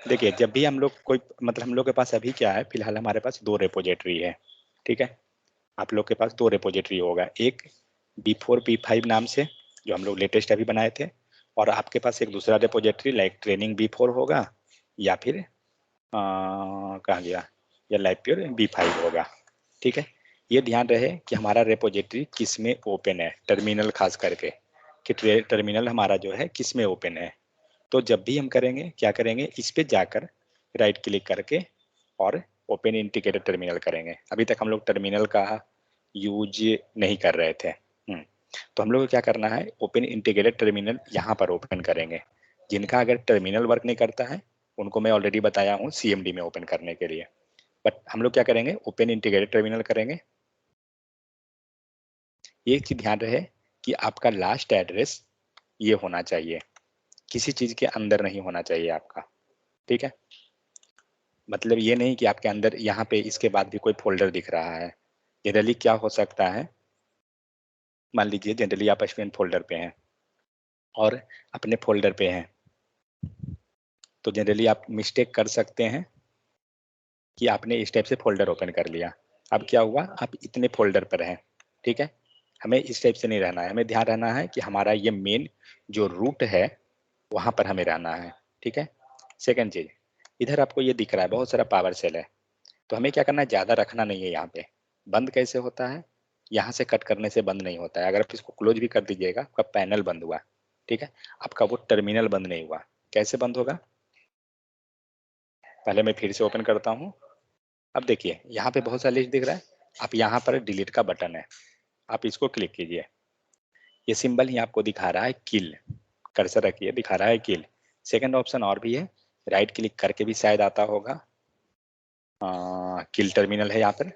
देखिए जब भी हम लोग कोई मतलब हम लोग के पास अभी क्या है, फिलहाल हमारे पास 2 रिपोजिटरी है, ठीक है। आप लोग के पास 2 रिपोजिटरी होगा, एक B4 B5 नाम से जो हम लोग लेटेस्ट अभी बनाए थे, और आपके पास एक दूसरा रिपोजिटरी लाइक ट्रेनिंग B4 होगा, या फिर कहाँ गया, या लाइव प्योर B5 होगा, ठीक है। ये ध्यान रहे कि हमारा रिपोजिटरी किस में ओपन है, टर्मिनल खास करके कि टर्मिनल हमारा जो है किस में ओपन है। तो जब भी हम करेंगे क्या करेंगे, इस पे जाकर राइट क्लिक करके और ओपन इंटीग्रेटेड टर्मिनल करेंगे। अभी तक हम लोग टर्मिनल का यूज नहीं कर रहे थे। तो हम लोग को क्या करना है, ओपन इंटीग्रेटेड टर्मिनल यहाँ पर ओपन करेंगे। जिनका अगर टर्मिनल वर्क नहीं करता है उनको मैं ऑलरेडी बताया हूँ CMD में ओपन करने के लिए, बट हम लोग क्या करेंगे, ओपन इंटीग्रेटेड टर्मिनल करेंगे। ये चीज ध्यान रहे कि आपका लास्ट एड्रेस ये होना चाहिए, किसी चीज के अंदर नहीं होना चाहिए आपका, ठीक है। मतलब ये नहीं कि आपके अंदर यहाँ पे इसके बाद भी कोई फोल्डर दिख रहा है। जनरली क्या हो सकता है, मान लीजिए जनरली आप स्टूडेंट फोल्डर पे हैं और अपने फोल्डर पे हैं, तो जनरली आप मिस्टेक कर सकते हैं कि आपने इस टाइप से फोल्डर ओपन कर लिया। अब क्या हुआ, आप इतने फोल्डर पर हैं, ठीक है। हमें इस टाइप से नहीं रहना है, हमें ध्यान रहना है कि हमारा ये मेन जो रूट है वहां पर हमें रहना है, ठीक है। सेकंड चीज, इधर आपको ये दिख रहा है बहुत सारा पावर सेल है, तो हमें क्या करना है, ज्यादा रखना नहीं है यहाँ पे। बंद कैसे होता है, यहाँ से कट करने से बंद नहीं होता है। अगर आप इसको क्लोज भी कर दीजिएगा, आपका पैनल बंद हुआ, ठीक है, आपका वो टर्मिनल बंद नहीं हुआ। कैसे बंद होगा, पहले मैं फिर से ओपन करता हूँ। अब देखिए यहाँ पे बहुत सारा लिस्ट दिख रहा है, आप यहाँ पर डिलीट का बटन है, आप इसको क्लिक कीजिए। ये सिंबल ही आपको दिखा रहा है किल, कर्सर रखिए, दिखा रहा है किल। सेकंड ऑप्शन और भी है, राइट क्लिक करके भी शायद आता होगा, किल टर्मिनल है यहाँ पर,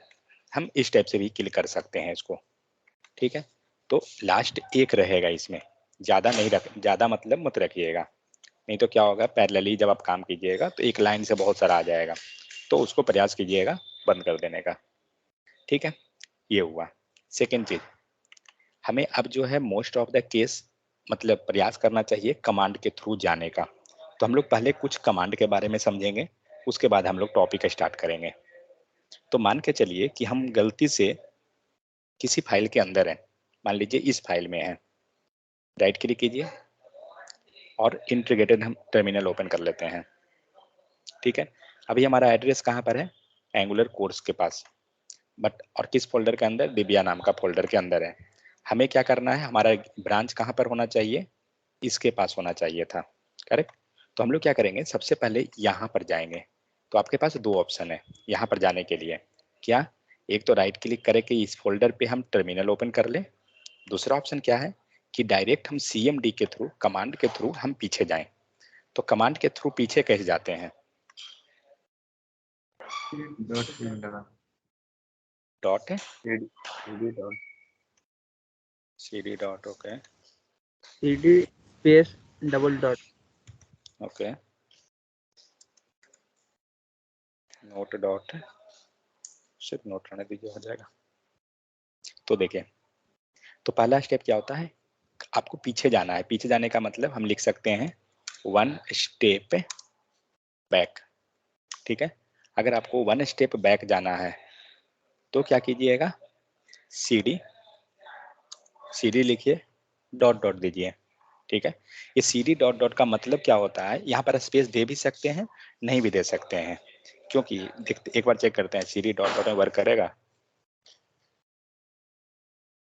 हम इस टाइप से भी किल कर सकते हैं इसको, ठीक है। तो लास्ट एक रहेगा इसमें, ज्यादा नहीं रख, ज्यादा मतलब मत रखिएगा, नहीं तो क्या होगा, पैरेलली जब आप काम कीजिएगा तो एक लाइन से बहुत सारा आ जाएगा, तो उसको प्रयास कीजिएगा बंद कर देने का, ठीक है। ये हुआ। सेकेंड चीज, हमें अब जो है मोस्ट ऑफ द केस मतलब प्रयास करना चाहिए कमांड के थ्रू जाने का। तो हम लोग पहले कुछ कमांड के बारे में समझेंगे, उसके बाद हम लोग टॉपिक स्टार्ट करेंगे। तो मान के चलिए कि हम गलती से किसी फाइल के अंदर हैं, मान लीजिए इस फाइल में है, राइट क्लिक कीजिए और इंटीग्रेटेड हम टर्मिनल ओपन कर लेते हैं, ठीक है। अभी हमारा एड्रेस कहाँ पर है, एंगुलर कोर्स के पास, बट और किस फोल्डर के अंदर, डिबिया नाम का फोल्डर के अंदर है। हमें क्या करना है, हमारा ब्रांच कहाँ पर होना चाहिए, इसके पास होना चाहिए था, करेक्ट। तो हम लोग क्या करेंगे, सबसे पहले यहाँ पर जाएंगे। तो आपके पास 2 ऑप्शन है यहाँ पर जाने के लिए, क्या, एक तो राइट क्लिक करके इस फोल्डर पे हम टर्मिनल ओपन कर लें, दूसरा ऑप्शन क्या है कि डायरेक्ट हम CMD के थ्रू, कमांड के थ्रू हम पीछे जाएं। तो कमांड के थ्रू पीछे कैसे जाते हैं, डॉट लगा, dot CD dot, CD dot, okay CD space double dot. Okay, note dot, सिर्फ नोट रहने दीजिए, हो जाएगा। तो देखिए, तो पहला स्टेप क्या होता है, आपको पीछे जाना है। पीछे जाने का मतलब हम लिख सकते हैं 1 स्टेप बैक, ठीक है। अगर आपको 1 स्टेप बैक जाना है तो क्या कीजिएगा, CD, CD लिखिए, डॉट डॉट दीजिए, ठीक है। ये CD डॉट डॉट का मतलब क्या होता है, यहाँ पर स्पेस दे भी सकते हैं, नहीं भी दे सकते हैं, क्योंकि देखते एक बार चेक करते हैं CD डॉट डॉट में वर्क करेगा,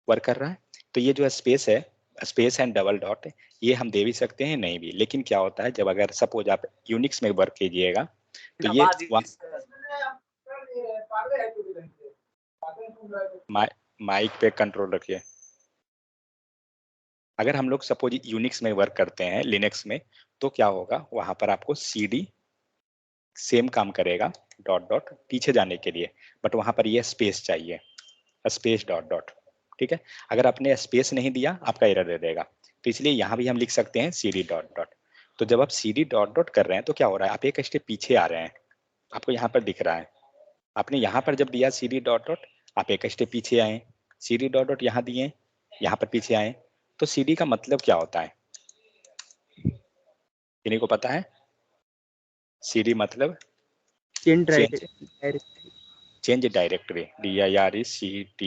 वर्क कर रहा है। तो ये जो स्पेस है, स्पेस एंड डबल डॉट, ये हम दे भी सकते हैं, नहीं भी। लेकिन क्या होता है, जब अगर सपोज आप यूनिक्स में वर्क कीजिएगा तो ये माइक पे कंट्रोल रखिए। अगर हम लोग सपोज यूनिक्स में वर्क करते हैं, लिनक्स में, तो क्या होगा, वहां पर आपको CD सेम काम करेगा डॉट डॉट पीछे जाने के लिए, बट वहां पर ये स्पेस चाहिए, स्पेस डॉट डॉट, ठीक है। अगर आपने स्पेस नहीं दिया आपका एरर दे देगा, तो इसलिए यहाँ भी हम लिख सकते हैं CD डॉट डॉट। तो जब आप CD डॉट डॉट कर रहे हैं तो क्या हो रहा है, आप एक स्टेप पीछे आ रहे हैं, आपको यहाँ पर दिख रहा है। आपने यहाँ पर जब दिया CD डॉट डॉट, आप एक स्टेप पीछे आए, CD डॉट डॉट यहाँ दिए, यहाँ पर पीछे आए। तो CD का मतलब क्या होता है, किन्हीं को पता है, CD मतलब change change directory. Change directory, DIRECTORY,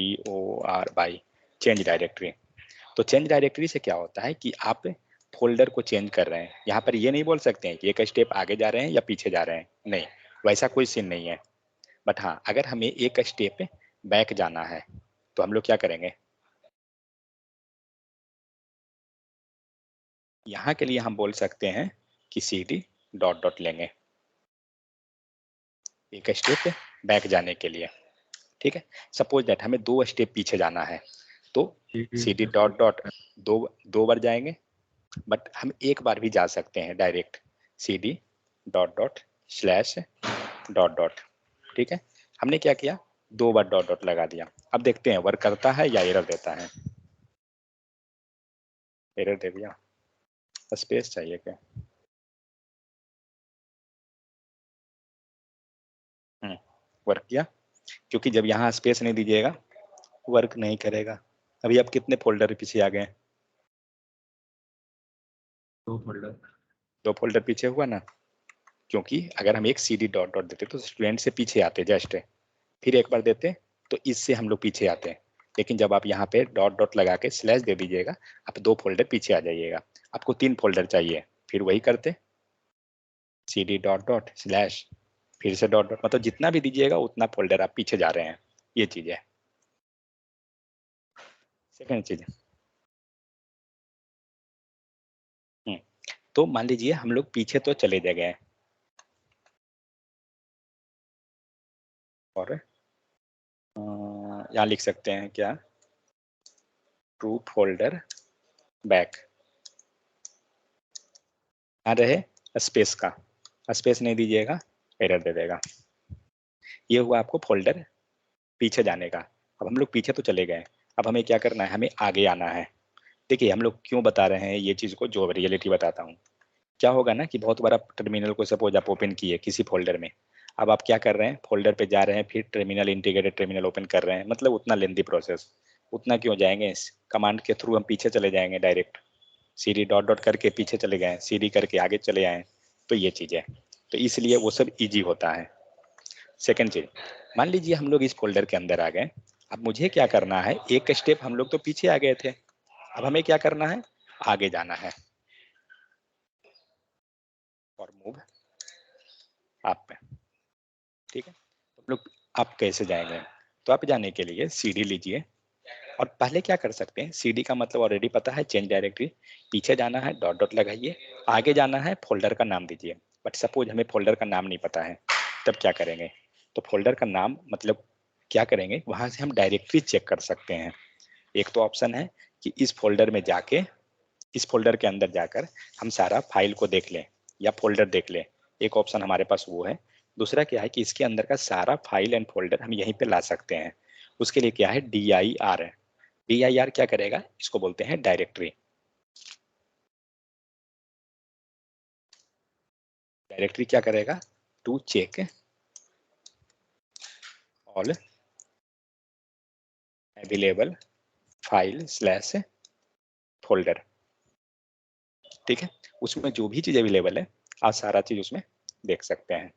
change directory. तो चेंज डायरेक्टरी से क्या होता है कि आप फोल्डर को चेंज कर रहे हैं। यहाँ पर ये नहीं बोल सकते हैं कि एक स्टेप आगे जा रहे हैं या पीछे जा रहे हैं, नहीं, वैसा कोई सीन नहीं है। बट हाँ, अगर हमें एक स्टेप बैक जाना है तो हम लोग क्या करेंगे, यहाँ के लिए हम बोल सकते हैं कि CD डॉट डॉट लेंगे एक स्टेप बैक जाने के लिए। ठीक है, सपोज दैट हमें 2 स्टेप पीछे जाना है तो CD डॉट डॉट दो बार जाएंगे, बट हम एक बार भी जा सकते हैं direct, CD dot dot slash dot dot. ठीक है, हमने क्या किया, 2 बार डॉट डॉट लगा दिया। अब देखते हैं वर्क करता है या एरर देता है। एरर दे दिया, स्पेस चाहिए क्या? वर्क किया, क्योंकि जब यहाँ स्पेस नहीं दीजिएगा वर्क नहीं करेगा। अभी आप कितने फोल्डर पीछे आ गए? 2 फोल्डर। 2 फोल्डर पीछे हुआ ना, क्योंकि अगर हम एक CD डॉट डॉट देते तो स्टूडेंट से पीछे आते जस्ट, फिर एक बार देते तो इससे हम लोग पीछे आते हैं। लेकिन जब आप यहाँ पे डॉट डॉट लगा के स्लैश दे दीजिएगा, आप 2 फोल्डर पीछे आ जाइएगा। आपको 3 फोल्डर चाहिए, फिर वही करते CD डॉट डॉट स्लैश फिर से डॉट डॉट, मतलब जितना भी दीजिएगा उतना फोल्डर आप पीछे जा रहे हैं। ये चीज है। सेकेंड चीज, तो मान लीजिए हम लोग पीछे तो चले गए और यहाँ लिख सकते हैं क्या, टू फोल्डर बैक। यहाँ रहे स्पेस का, स्पेस नहीं दीजिएगा एरर दे देगा। ये हुआ आपको फोल्डर पीछे जाने का। अब हम लोग पीछे तो चले गए, अब हमें क्या करना है, हमें आगे आना है। देखिए हम लोग क्यों बता रहे हैं ये चीज़ को, जो रियलिटी बताता हूँ। क्या होगा ना कि बहुत बार आप टर्मिनल को सपोज आप ओपन किए किसी फोल्डर में, अब आप क्या कर रहे हैं, फोल्डर पे जा रहे हैं, फिर टर्मिनल इंटीग्रेटेड टर्मिनल ओपन कर रहे हैं, मतलब उतना लेंदी प्रोसेस। उतना क्यों जाएंगे, इस कमांड के थ्रू हम पीछे चले जाएंगे डायरेक्ट। CD डॉट डॉट करके पीछे चले गए, CD करके आगे चले आए, तो ये चीज़ है। तो इसलिए वो सब ईजी होता है। सेकेंड चीज, मान लीजिए हम लोग इस फोल्डर के अंदर आ गए। अब मुझे क्या करना है, एक स्टेप हम लोग तो पीछे आ गए थे, अब हमें क्या करना है, आगे जाना है। और मूव आप पे, ठीक है, तो हम लोग आप कैसे जाएंगे, तो आप जाने के लिए CD लीजिए। और पहले क्या कर सकते हैं, CD का मतलब ऑलरेडी पता है, चेंज डायरेक्टरी। पीछे जाना है डॉट डॉट लगाइए, आगे जाना है फोल्डर का नाम दीजिए। बट सपोज हमें फोल्डर का नाम नहीं पता है, तब क्या करेंगे, तो फोल्डर का नाम मतलब क्या करेंगे, वहां से हम डायरेक्टरी चेक कर सकते हैं। एक तो ऑप्शन है कि इस फोल्डर में जाके, इस फोल्डर के अंदर जाकर हम सारा फाइल को देख लें या फोल्डर देख लें, एक ऑप्शन हमारे पास वो है। दूसरा क्या है कि इसके अंदर का सारा फाइल एंड फोल्डर हम यहीं पे ला सकते हैं। उसके लिए क्या है, DIR। DIR क्या करेगा, इसको बोलते हैं डायरेक्टरी। डायरेक्टरी क्या करेगा, to check all available file slash folder. ठीक है, उसमें जो भी चीज अवेलेबल है आप सारा चीज उसमें देख सकते हैं।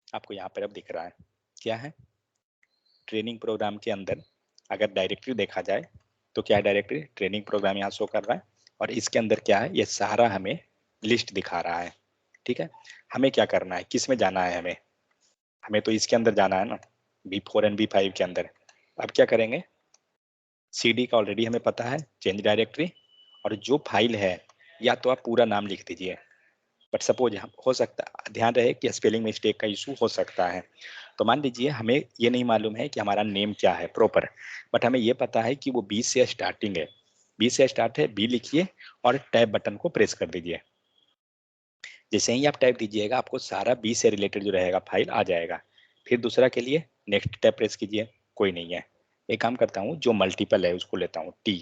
आपको यहाँ पर अब दिख रहा है क्या है, ट्रेनिंग प्रोग्राम के अंदर अगर डायरेक्टरी देखा जाए तो क्या है, डायरेक्टरी ट्रेनिंग प्रोग्राम यहाँ शो कर रहा है, और इसके अंदर क्या है, ये सारा हमें लिस्ट दिखा रहा है। ठीक है, हमें क्या करना है, किस में जाना है, हमें हमें तो इसके अंदर जाना है ना, B4 एंड B5 के अंदर। अब क्या करेंगे, CD का ऑलरेडी हमें पता है, चेंज डायरेक्टरी, और जो फाइल है या तो आप पूरा नाम लिख दीजिए, बट सपोज हो सकता है, ध्यान रहे कि स्पेलिंग मिस्टेक का इशू हो सकता है। तो मान लीजिए हमें ये नहीं मालूम है कि हमारा नेम क्या है प्रॉपर, बट हमें ये पता है कि वो B से स्टार्टिंग है, B से स्टार्ट है, B लिखिए और टैब बटन को प्रेस कर दीजिए। जैसे ही आप टैब दीजिएगा आपको सारा B से रिलेटेड जो रहेगा फाइल आ जाएगा। फिर दूसरा के लिए नेक्स्ट टैब प्रेस कीजिए, कोई नहीं है। एक काम करता हूँ, जो मल्टीपल है उसको लेता हूँ, T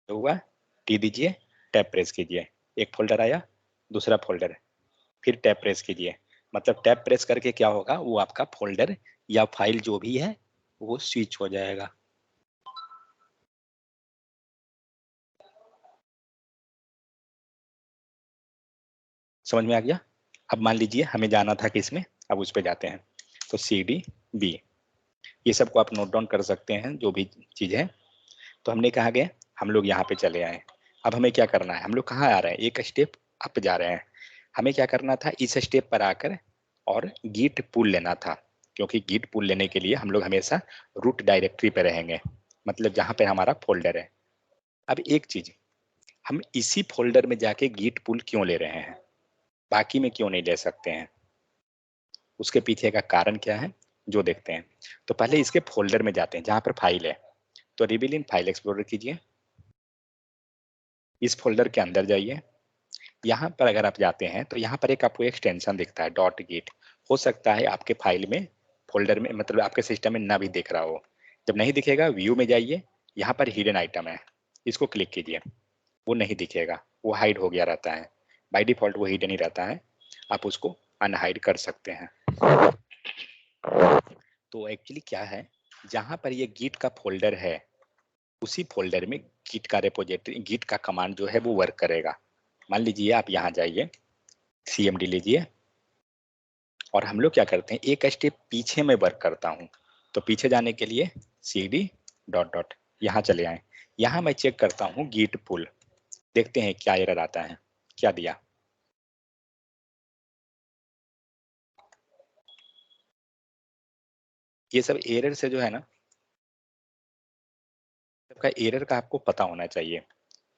हुआ, T दीजिए, टैब प्रेस कीजिए, एक फोल्डर आया, दूसरा फोल्डर, फिर टैब प्रेस कीजिए। मतलब टैब प्रेस करके क्या होगा, वो आपका फोल्डर या फाइल जो भी है वो स्विच हो जाएगा। समझ में आ गया? अब मान लीजिए हमें जाना था किसमें, अब उस पे जाते हैं। तो CD B, ये सबको आप नोट डाउन कर सकते हैं जो भी चीज़ है। तो हमने कहा गया, हम लोग यहाँ पे चले आए। अब हमें क्या करना है, हम लोग कहाँ आ रहे हैं, एक स्टेप अप जा रहे हैं। हमें क्या करना था, इस स्टेप पर आकर और git पुल लेना था, क्योंकि git पुल लेने के लिए हम लोग हमेशा रूट डायरेक्टरी पे रहेंगे, मतलब जहाँ पे हमारा फोल्डर है। अब एक चीज, हम इसी फोल्डर में जाके git पुल क्यों ले रहे हैं, बाकी में क्यों नहीं ले सकते हैं, उसके पीछे का कारण क्या है जो देखते हैं। तो पहले इसके फोल्डर में जाते हैं जहाँ पर फाइल है। तो रिबिलिन फाइल एक्सप्लोरर कीजिए, इस फोल्डर के अंदर जाइए। यहाँ पर अगर आप जाते हैं तो यहाँ पर एक आपको एक्सटेंशन दिखता है .git। हो सकता है आपके फाइल में, फोल्डर में, मतलब आपके सिस्टम में ना भी दिख रहा हो। जब नहीं दिखेगा व्यू में जाइए, यहाँ पर हिडन आइटम है, इसको क्लिक कीजिए। वो नहीं दिखेगा, वो हाइड हो गया रहता है, बाय डिफॉल्ट वो हिडन ही रहता है, आप उसको अनहाइड कर सकते हैं। तो एक्चुअली क्या है, जहाँ पर ये गिट का फोल्डर है उसी फोल्डर में गिट का रेपोजिटरी, गिट का कमांड जो है वो वर्क करेगा। मान लीजिए आप यहाँ जाइए, CMD लीजिए, और हम लोग क्या करते हैं, एक स्टेप पीछे में वर्क करता हूँ। तो पीछे जाने के लिए CD डॉट डॉट यहाँ चले आए। यहाँ मैं चेक करता हूँ गिट पुल, देखते हैं क्या एरर आता है, क्या दिया। ये सब एरर से जो है ना, सबका एरर का आपको पता होना चाहिए,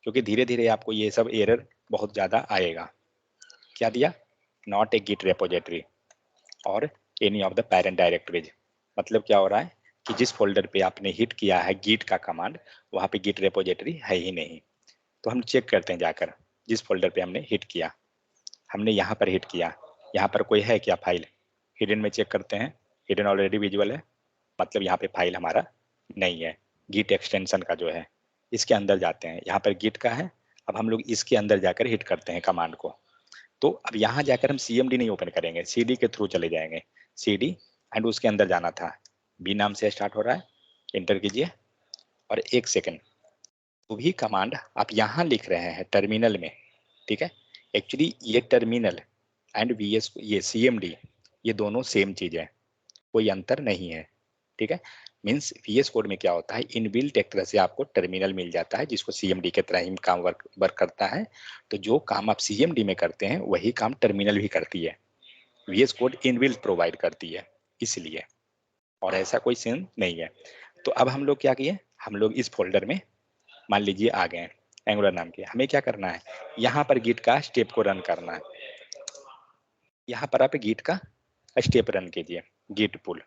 क्योंकि धीरे धीरे आपको ये सब एरर बहुत ज़्यादा आएगा। क्या दिया, नॉट ए गिट रेपोजिटरी और any of the parent directories. मतलब क्या हो रहा है कि जिस फोल्डर पे आपने हिट किया है गिट का कमांड, वहाँ पे गिट रेपोजिटरी है ही नहीं। तो हम चेक करते हैं जाकर, जिस फोल्डर पे हमने हिट किया, हमने यहाँ पर हिट किया, यहाँ पर कोई है क्या फाइल, हिडन में चेक करते हैं, हिडन ऑलरेडी विजुअल है, मतलब यहाँ पे फाइल हमारा नहीं है। गिट एक्सटेंशन का जो है, इसके अंदर जाते हैं, यहाँ पर गिट का है। अब हम लोग इसके अंदर जाकर हिट करते हैं कमांड को। तो अब यहाँ जाकर हम CMD नहीं ओपन करेंगे, CD के थ्रू चले जाएंगे। CD एंड उसके अंदर जाना था, B नाम से स्टार्ट हो रहा है, इंटर कीजिए। और 1 सेकेंड, वो भी कमांड आप यहाँ लिख रहे हैं टर्मिनल में, ठीक है। एक्चुअली ये टर्मिनल एंड VS, ये CMD, ये दोनों सेम चीज है, कोई अंतर नहीं है, ठीक है। मीन्स VS कोड में क्या होता है, इनबिल्ट एक तरह से आपको टर्मिनल मिल जाता है, जिसको CMD के तरह ही काम वर्क करता है। तो जो काम आप CMD में करते हैं वही काम टर्मिनल भी करती है, VS कोड इनबिल्ट प्रोवाइड करती है इसलिए, और ऐसा कोई सीन नहीं है। तो अब हम लोग क्या किए, हम लोग इस फोल्डर में मान लीजिए आ गए एंगुलर नाम के। हमें क्या करना है, यहाँ पर गिट का स्टेप को रन करना है। यहाँ पर आप गिट का स्टेप रन कीजिए, गिट पुल।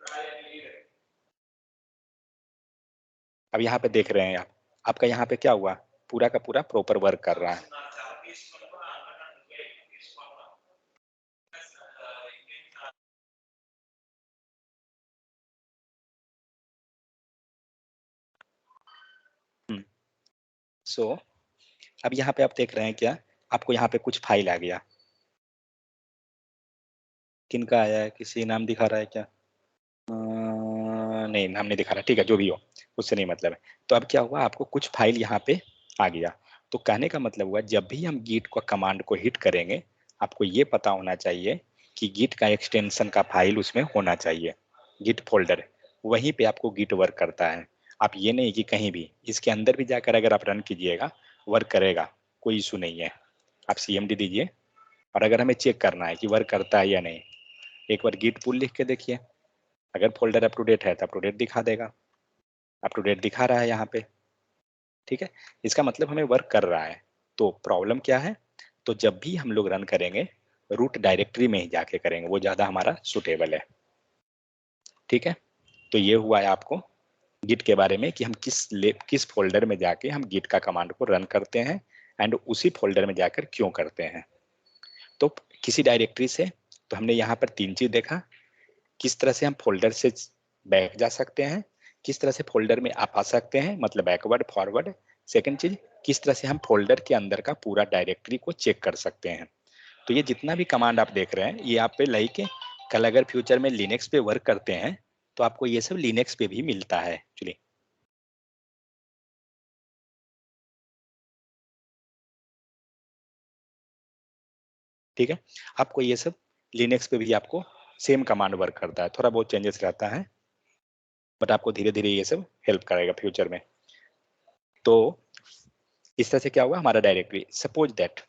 अब यहाँ पे देख रहे हैं आप, आपका यहाँ पे क्या हुआ, पूरा का पूरा प्रॉपर वर्क कर रहा है। सो अब यहाँ पे आप देख रहे हैं क्या, आपको यहाँ पे कुछ फाइल आ गया, किनका आया है, किसी नाम दिखा रहा है क्या, नहीं नाम नहीं दिखा रहा, ठीक है जो भी हो, उससे नहीं मतलब है। तो अब क्या हुआ, आपको कुछ फाइल यहाँ पे आ गया। तो कहने का मतलब हुआ, जब भी हम गिट को कमांड को हिट करेंगे, आपको ये पता होना चाहिए कि गिट का एक्सटेंशन का फाइल उसमें होना चाहिए, गिट फोल्डर, वहीं पे आपको गिट वर्क करता है। आप ये नहीं कि कहीं भी, इसके अंदर भी जाकर अगर आप रन कीजिएगा वर्क करेगा, कोई इशू नहीं है। आप CMD दीजिए, और अगर हमें चेक करना है कि वर्क करता है या नहीं, एक बार गिट पुल लिख के देखिए, अगर फोल्डर अप टू डेट है तो अप टू डेट दिखा देगा, अप टू डेट दिखा रहा है यहाँ पे, ठीक है। इसका मतलब हमें वर्क कर रहा है। तो प्रॉब्लम क्या है, तो जब भी हम लोग रन करेंगे रूट डायरेक्टरी में ही जाके करेंगे, वो ज़्यादा हमारा सुटेबल है, ठीक है। तो ये हुआ है आपको गिट के बारे में कि हम किस फोल्डर में जाके हम गिट का कमांड को रन करते हैं, एंड उसी फोल्डर में जाकर क्यों करते हैं। तो किसी डायरेक्टरी से, तो हमने यहाँ पर 3 चीज देखा, किस तरह से हम फोल्डर से बैक जा सकते हैं, किस तरह से फोल्डर में आप आ सकते हैं, मतलब बैकवर्ड फॉरवर्ड। सेकंड चीज, किस तरह से हम फोल्डर के अंदर का पूरा डायरेक्टरी को चेक कर सकते हैं। तो ये जितना भी कमांड आप देख रहे हैं, ये आप पे लाइक कल अगर फ्यूचर में लिनक्स पे वर्क करते हैं तो आपको ये सब लिनक्स पे भी मिलता है एक्चुअली। ठीक है। आपको ये सब लिनक्स पे भी आपको सेम कमांड वर्क करता है, थोड़ा बहुत चेंजेस रहता है, बट आपको धीरे धीरे ये सब हेल्प करेगा फ्यूचर में। तो इस तरह से क्या हुआ हमारा डायरेक्टरी। सपोज दैट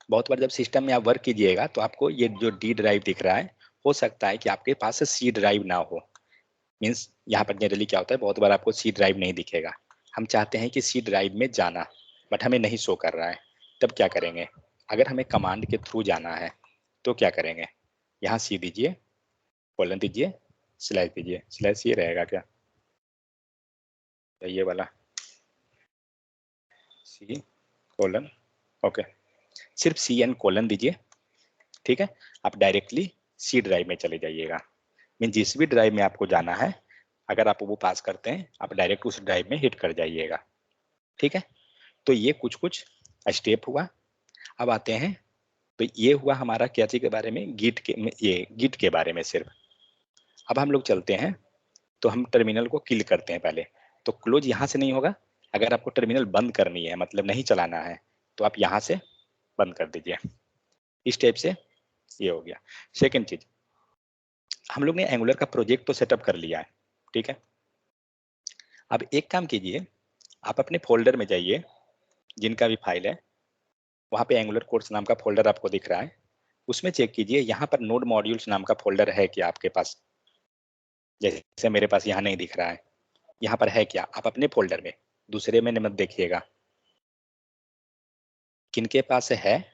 बहुत बार जब सिस्टम में आप वर्क कीजिएगा तो आपको ये जो डी ड्राइव दिख रहा है, हो सकता है कि आपके पास सी ड्राइव ना हो। मीन्स यहाँ पर जनरली क्या होता है, बहुत बार आपको सी ड्राइव नहीं दिखेगा। हम चाहते हैं कि सी ड्राइव में जाना, बट हमें नहीं शो कर रहा है। तब क्या करेंगे, अगर हमें कमांड के थ्रू जाना है तो क्या करेंगे, यहाँ सी दीजिए, कोलन दीजिए, स्लैश दीजिए। स्लैश ये रहेगा क्या, ये वाला सी कोलन, ओके, सिर्फ सी एन कोलन दीजिए। ठीक है, आप डायरेक्टली सी ड्राइव में चले जाइएगा। मीन जिस भी ड्राइव में आपको जाना है, अगर आप वो पास करते हैं, आप डायरेक्ट उस ड्राइव में हिट कर जाइएगा। ठीक है, तो ये कुछ कुछ स्टेप हुआ। अब आते हैं, तो ये हुआ हमारा क्या चीज के बारे में, गिट के, ये गिट के बारे में सिर्फ। अब हम लोग चलते हैं, तो हम टर्मिनल को किल करते हैं पहले। तो क्लोज यहाँ से नहीं होगा, अगर आपको टर्मिनल बंद करनी है, मतलब नहीं चलाना है, तो आप यहाँ से बंद कर दीजिए। इस टाइप से ये हो गया। सेकेंड चीज, हम लोग ने एंगुलर का प्रोजेक्ट तो सेटअप कर लिया है, ठीक है। अब एक काम कीजिए, आप अपने फोल्डर में जाइए, जिनका भी फाइल है, वहाँ पे एंगुलर कोर्स नाम का फोल्डर आपको दिख रहा है, उसमें चेक कीजिए यहाँ पर नोड मॉड्यूल्स नाम का फोल्डर है क्या आपके पास। जैसे मेरे पास यहाँ नहीं दिख रहा है, यहाँ पर है क्या, आप अपने फोल्डर में, दूसरे में मत देखिएगा। किनके पास है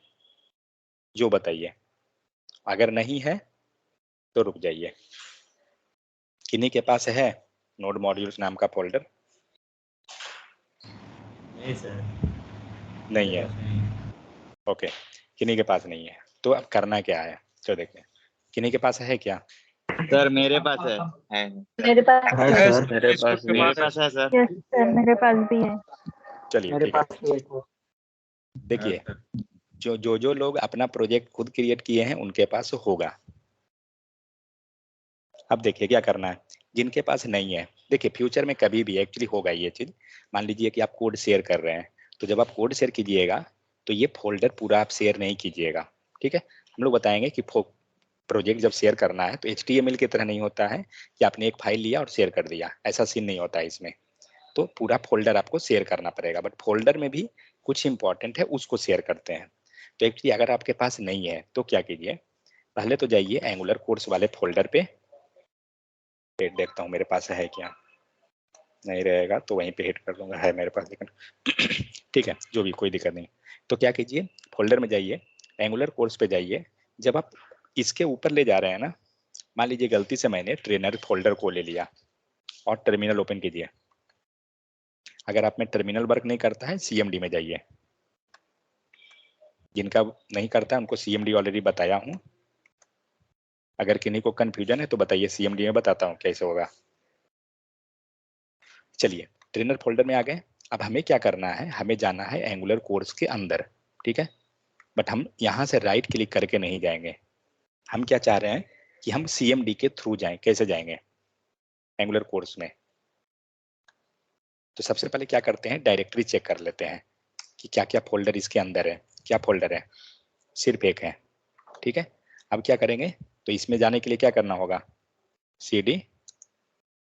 जो बताइए, अगर नहीं है तो रुक जाइए। किन्हीं के पास है नोड मॉड्यूल्स नाम का फोल्डर? नहीं सर, नहीं है, ओके, किन्हीं के पास नहीं है। तो अब करना क्या है, चलो देखते हैं, किन्हीं के पास है क्या? सर मेरे पास है मेरे पास है है सर, मेरे पास है सर। यस सर मेरे पास भी है। चलिए मेरे ठीक है। पास भी एक हो। देखिए, जो लोग अपना प्रोजेक्ट खुद क्रिएट किए हैं उनके पास होगा। अब देखिए क्या करना है, जिनके पास नहीं है, देखिए फ्यूचर में कभी भी एक्चुअली होगा ये चीज। मान लीजिए कि आप कोड शेयर कर रहे हैं, तो जब आप कोड शेयर कीजिएगा तो ये फोल्डर पूरा आप शेयर नहीं कीजिएगा। ठीक है, हम लोग बताएंगे कि प्रोजेक्ट जब शेयर करना है तो HTML की तरह नहीं होता है कि आपने एक फाइल लिया और शेयर कर दिया, ऐसा सीन नहीं होता है इसमें। तो पूरा फोल्डर आपको शेयर करना पड़ेगा, बट फोल्डर में भी कुछ इंपॉर्टेंट है, उसको शेयर करते हैं। तो एक्चुअली अगर आपके पास नहीं है तो क्या कीजिए, पहले तो जाइए एंगुलर कोर्स वाले फोल्डर पे, देखता हूँ मेरे पास है क्या, नहीं रहेगा तो वहीं पे हिट कर दूंगा, है मेरे पास लेकिन ठीक है, जो भी, कोई दिक्कत नहीं। तो क्या कीजिए, फोल्डर में जाइए, एंगुलर कोर्स पे जाइए। जब आप इसके ऊपर ले जा रहे हैं ना, मान लीजिए गलती से मैंने ट्रेनर फोल्डर को ले लिया, और टर्मिनल ओपन कीजिए। अगर आप में टर्मिनल वर्क नहीं करता है, CMD में जाइए। जिनका नहीं करता है उनको CMD ऑलरेडी बताया हूँ, अगर किन्हीं को कंफ्यूजन है तो बताइए, CMD में बताता हूँ कैसे होगा। चलिए, ट्रेनर फोल्डर में आ गए। अब हमें क्या करना है, हमें जाना है एंगुलर कोर्स के अंदर, ठीक है। बट हम यहाँ से राइट क्लिक करके नहीं जाएंगे, हम क्या चाह रहे हैं कि हम CMD के थ्रू जाएं। कैसे जाएंगे एंगुलर कोर्स में, तो सबसे पहले क्या करते हैं, डायरेक्टरी चेक कर लेते हैं कि क्या क्या फोल्डर इसके अंदर है। क्या फोल्डर है, सिर्फ एक है, ठीक है। अब क्या करेंगे, तो इसमें जाने के लिए क्या करना होगा, CD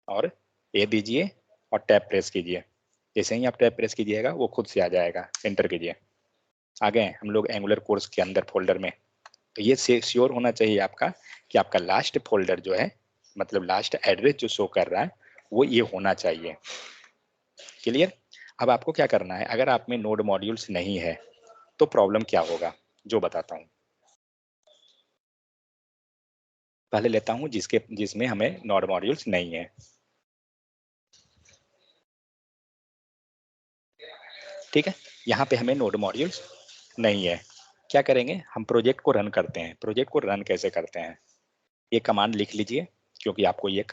और A दीजिए और टैब प्रेस कीजिए। जैसे ही आप टैब प्रेस कीजिएगा वो खुद से आ जाएगा, एंटर कीजिए। आ गए हम लोग एंगुलर कोर्स के अंदर फोल्डर में। तो ये श्योर होना चाहिए आपका कि आपका लास्ट फोल्डर जो है, मतलब लास्ट एड्रेस जो शो कर रहा है वो ये होना चाहिए। क्लियर। अब आपको क्या करना है, अगर आप में नोड मॉड्यूल्स नहीं है तो प्रॉब्लम क्या होगा, जो बताता हूँ। पहले लेता हूँ जिसमें हमें नोड मॉड्यूल्स नहीं है, ठीक है। यहाँ पे हमें नोड मॉड्यूल्स नहीं है। क्या करेंगे, हम प्रोजेक्ट को रन करते हैं। प्रोजेक्ट को रन कैसे करते हैं, ये कमांड लिख लीजिए, क्योंकि आपको ये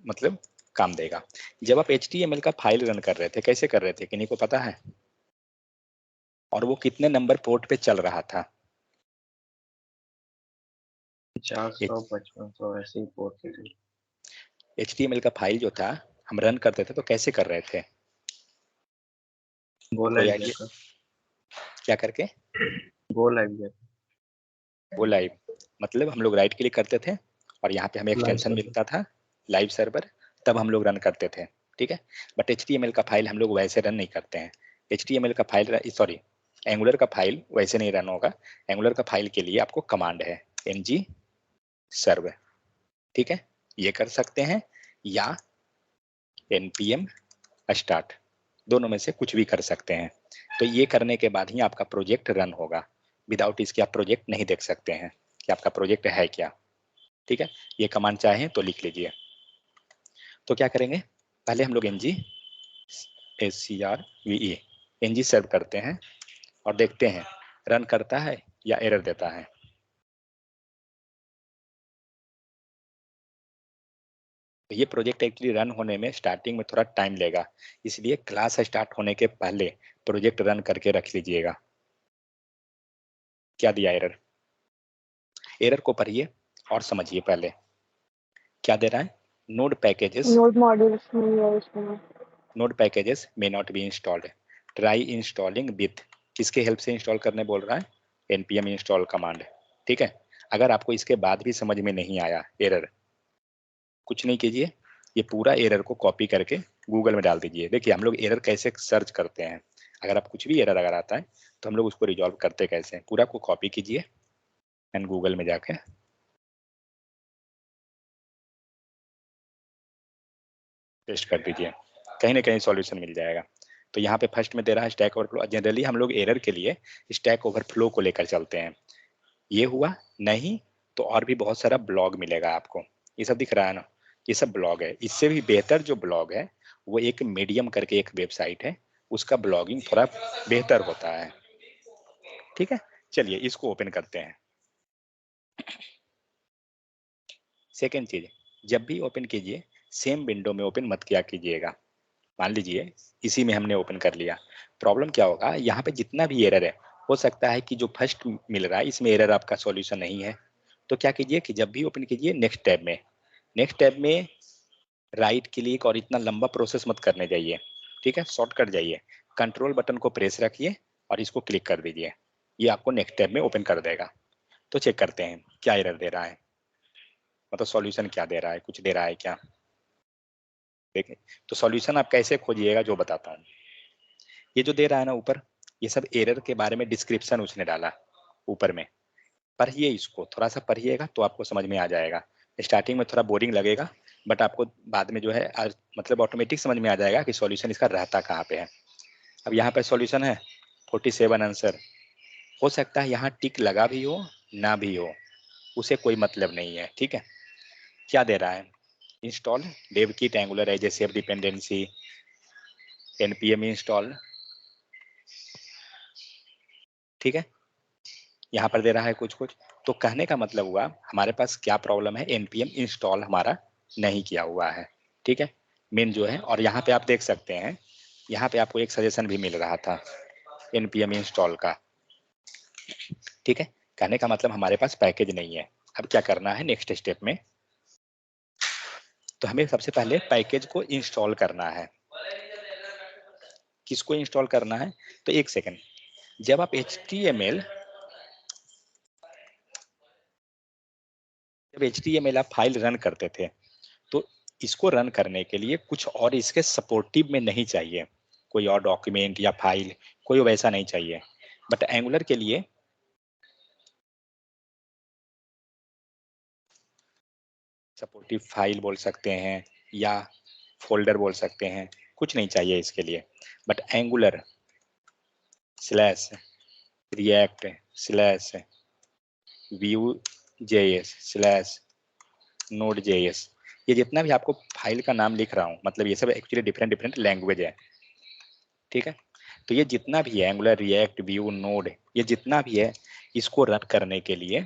मतलब काम देगा। जब आप HTML का फाइल रन कर रहे थे, कैसे कर रहे थे, किन्हीं को पता है? और वो कितने नंबर पोर्ट पे चल रहा था? 455 ऐसे ही पोर्ट के लिए। HTML का फाइल जो था हम रन करते थे तो कैसे कर रहे थे, बोला कोई ही आइडिया? जाएगा। क्या करके? गो लाइव गया। वो लाइव मतलब हम लोग राइट क्लिक करते थे और यहाँ पे हमें एक्सटेंशन server। मिलता था लाइव सर्वर, तब हम लोग रन करते थे, ठीक है। बट HTML का फाइल हम लोग वैसे रन नहीं करते हैं। HTML का फाइल, सॉरी, एंगुलर का फाइल वैसे नहीं रन होगा। एंगुलर का फाइल के लिए आपको कमांड है ng serve, ठीक है, ये कर सकते हैं, या npm start, दोनों में से कुछ भी कर सकते हैं। तो ये करने के बाद ही आपका प्रोजेक्ट रन होगा। विदाउट इसके आप प्रोजेक्ट नहीं देख सकते हैं कि आपका प्रोजेक्ट है क्या, ठीक है। ये कमांड चाहें तो लिख लीजिए। तो क्या करेंगे, पहले हम लोग ng SCRVE ng सर्व करते हैं और देखते हैं रन करता है या एरर देता है। तो ये प्रोजेक्ट एक्चुअली रन होने में स्टार्टिंग में थोड़ा टाइम लेगा, इसलिए क्लास स्टार्ट होने के पहले प्रोजेक्ट रन करके रख लीजिएगा। क्या दिया एरर, एरर को पढ़िए और समझिए पहले क्या दे रहा है। नोड पैकेजेस, नोड मॉड्यूल्स नहीं है इसमें। Node packages may not be installed, try installing with, किसके हेल्प से इंस्टॉल करने बोल रहा है, npm इंस्टॉल कमांड, ठीक है। अगर आपको इसके बाद भी समझ में नहीं आया एरर, कुछ नहीं कीजिए, ये पूरा एरर को कॉपी करके गूगल में डाल दीजिए। देखिए हम लोग एरर कैसे सर्च करते हैं, अगर आप कुछ भी एरर अगर आता है तो हम लोग उसको रिजॉल्व करते कैसे हैं, पूरा को कॉपी कीजिए एंड गूगल में जाके पेस्ट कर दीजिए, कहीं ना कहीं सॉल्यूशन मिल जाएगा। तो यहाँ पे फर्स्ट में दे रहा है स्टैक ओवरफ्लो। जनरली हम लोग एरर के लिए स्टैक ओवरफ्लो को लेकर चलते हैं। ये हुआ नहीं तो और भी बहुत सारा ब्लॉग मिलेगा आपको, ये सब दिख रहा है ना, ये सब ब्लॉग है। इससे भी बेहतर जो ब्लॉग है वो एक मीडियम करके एक वेबसाइट है, उसका ब्लॉगिंग थोड़ा बेहतर होता है, ठीक है। चलिए इसको ओपन करते हैं। सेकेंड चीज, जब भी ओपन कीजिए सेम विंडो में ओपन मत किया कीजिएगा। मान लीजिए इसी में हमने ओपन कर लिया, प्रॉब्लम क्या होगा, यहाँ पे जितना भी एरर है हो सकता है कि जो फर्स्ट मिल रहा है इसमें एरर आपका सॉल्यूशन नहीं है। तो क्या कीजिए कि जब भी ओपन कीजिए नेक्स्ट टैब में, नेक्स्ट टैब में राइट क्लिक और इतना लंबा प्रोसेस मत करने जाइए, ठीक है, शॉर्टकट जाइए, कंट्रोल बटन को प्रेस रखिए और इसको क्लिक कर दीजिए, ये आपको नेक्स्ट टैब में ओपन कर देगा। तो चेक करते हैं क्या एरर दे रहा है, मतलब सॉल्यूशन क्या दे रहा है, कुछ दे रहा है क्या, देखें। तो सॉल्यूशन आप कैसे खोजिएगा जो बताता हूँ। ये जो दे रहा है ना ऊपर, ये सब एरर के बारे में डिस्क्रिप्शन उसने डाला ऊपर में, पढ़िए इसको, थोड़ा सा पढ़िएगा तो आपको समझ में आ जाएगा। स्टार्टिंग में थोड़ा बोरिंग लगेगा बट आपको बाद में जो है मतलब ऑटोमेटिक समझ में आ जाएगा कि सॉल्यूशन इसका रहता कहाँ पे है। अब यहाँ पे सॉल्यूशन है 47 आंसर, हो सकता है यहाँ टिक लगा भी हो ना भी हो, उसे कोई मतलब नहीं है, ठीक है। क्या दे रहा है, install dev kit Angular as a safe dependency, npm install, ठीक है। यहाँ पर दे रहा है कुछ कुछ। तो कहने का मतलब हुआ हमारे पास क्या प्रॉब्लम है, npm इंस्टॉल हमारा नहीं किया हुआ है, ठीक है, मेन जो है। और यहाँ पे आप देख सकते हैं, यहाँ पे आपको एक सजेशन भी मिल रहा था npm इंस्टॉल का, ठीक है। कहने का मतलब हमारे पास पैकेज नहीं है। अब क्या करना है नेक्स्ट स्टेप में, तो हमें सबसे पहले पैकेज को इंस्टॉल करना है। किसको इंस्टॉल करना है, तो एक सेकेंड, जब आप HTML आप फाइल रन करते थे तो इसको रन करने के लिए कुछ और इसके सपोर्टिव में नहीं चाहिए, कोई और डॉक्यूमेंट या फाइल, कोई वैसा नहीं चाहिए। बट एंगुलर के लिए सपोर्टिव फाइल बोल सकते हैं या फोल्डर बोल सकते हैं, कुछ नहीं चाहिए इसके लिए। But angular slash react slash Vue JS slash node JS, ये जितना भी आपको फाइल का नाम लिख रहा हूँ मतलब ये सब एक्चुअली डिफरेंट डिफरेंट लैंग्वेज है, ठीक है। तो ये जितना भी है एंगुलर रिएक्ट व्यू नोड, ये जितना भी है इसको रन करने के लिए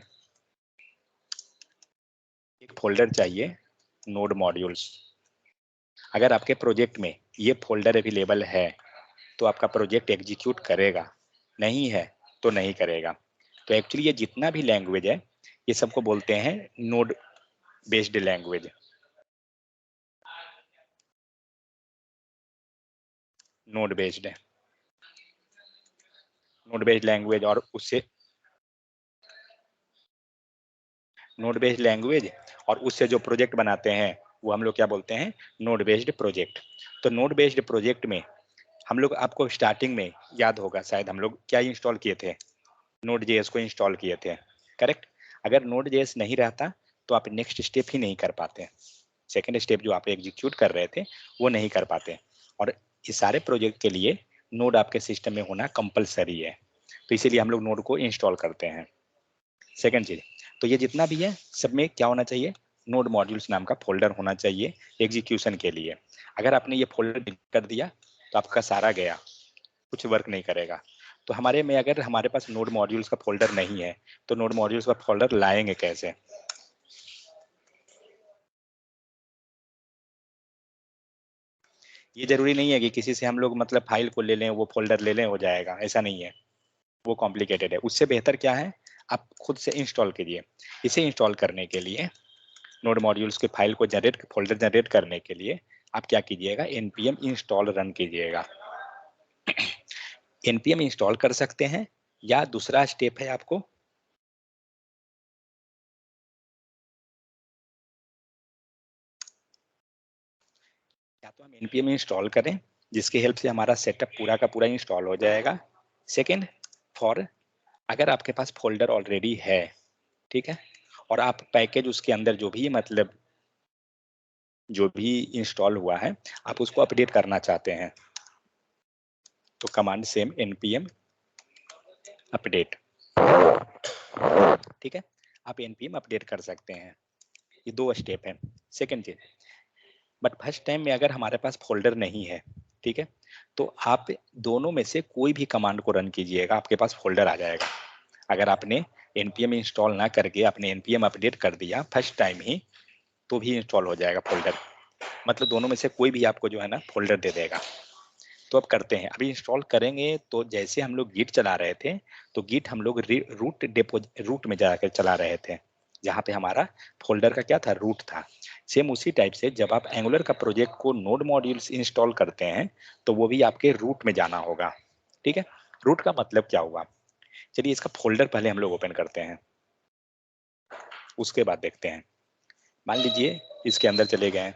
एक फोल्डर चाहिए नोड मॉड्यूल्स। अगर आपके प्रोजेक्ट में ये फोल्डर अवेलेबल है तो आपका प्रोजेक्ट एग्जीक्यूट करेगा, नहीं है तो नहीं करेगा। तो एक्चुअली ये जितना भी लैंग्वेज है ये सबको बोलते हैं node based language, node based language. और उससे नोड बेस्ड लैंग्वेज, और उससे जो प्रोजेक्ट बनाते हैं वो हम लोग क्या बोलते हैं, नोड बेस्ड प्रोजेक्ट। तो नोड बेस्ड प्रोजेक्ट में हम लोग, आपको स्टार्टिंग में याद होगा शायद, हम लोग क्या इंस्टॉल किए थे, नोड जेएस को इंस्टॉल किए थे, करेक्ट। अगर नोड जेएस नहीं रहता तो आप नेक्स्ट स्टेप ही नहीं कर पाते, सेकेंड स्टेप जो आप एग्जीक्यूट कर रहे थे वो नहीं कर पाते। और इस सारे प्रोजेक्ट के लिए नोड आपके सिस्टम में होना कंपलसरी है, तो इसीलिए हम लोग नोड को इंस्टॉल करते हैं। सेकेंड चीज, तो ये जितना भी है सब में क्या होना चाहिए, नोड मॉड्यूल्स नाम का फोल्डर होना चाहिए एग्जीक्यूशन के लिए। अगर आपने ये फोल्डर डिलीट कर दिया तो आपका सारा गया, कुछ वर्क नहीं करेगा। तो हमारे में अगर हमारे पास नोड मॉड्यूल्स का फोल्डर नहीं है तो नोड मॉड्यूल्स का फोल्डर लाएंगे कैसे। ये जरूरी नहीं है कि किसी से हम लोग मतलब फाइल को ले लें, वो फोल्डर ले लें हो जाएगा, ऐसा नहीं है, वो कॉम्प्लिकेटेड है। उससे बेहतर क्या है, आप खुद से इंस्टॉल कीजिए। इसे इंस्टॉल करने के लिए, नोड मॉड्यूल्स के फाइल को जनरेट, फोल्डर जनरेट करने के लिए आप क्या कीजिएगा, npm इंस्टॉल रन कीजिएगा। npm इंस्टॉल कर सकते हैं, या दूसरा स्टेप है आपको, या तो हम npm इंस्टॉल करें जिसकी हेल्प से हमारा सेटअप पूरा का पूरा इंस्टॉल हो जाएगा। सेकेंड, फॉर अगर आपके पास फोल्डर ऑलरेडी है, ठीक है, और आप पैकेज उसके अंदर जो भी मतलब जो भी इंस्टॉल हुआ है आप उसको अपडेट करना चाहते हैं, तो कमांड सेम npm अपडेट, ठीक है, आप npm अपडेट कर सकते हैं। ये दो स्टेप है। सेकेंड चीज, बट फर्स्ट टाइम में अगर हमारे पास फोल्डर नहीं है, ठीक है, तो आप दोनों में से कोई भी कमांड को रन कीजिएगा, आपके पास फोल्डर आ जाएगा। अगर आपने npm इंस्टॉल ना करके आपने npm अपडेट कर दिया फर्स्ट टाइम ही, तो भी इंस्टॉल हो जाएगा फोल्डर, मतलब दोनों में से कोई भी आपको जो है ना फोल्डर दे देगा। तो अब करते हैं, अभी इंस्टॉल करेंगे। तो जैसे हम लोग गिट चला रहे थे, तो गिट हम लोग रूट में जाकर चला रहे थे, जहाँ पे हमारा फोल्डर का क्या था, रूट था। सेम उसी टाइप से जब आप एंगुलर का प्रोजेक्ट को नोड मॉड्यूल्स इंस्टॉल करते हैं तो वो भी आपके रूट में जाना होगा, ठीक है। रूट का मतलब क्या हुआ, चलिए इसका फोल्डर पहले हम लोग ओपन करते हैं, उसके बाद देखते हैं। मान लीजिए इसके अंदर चले गए,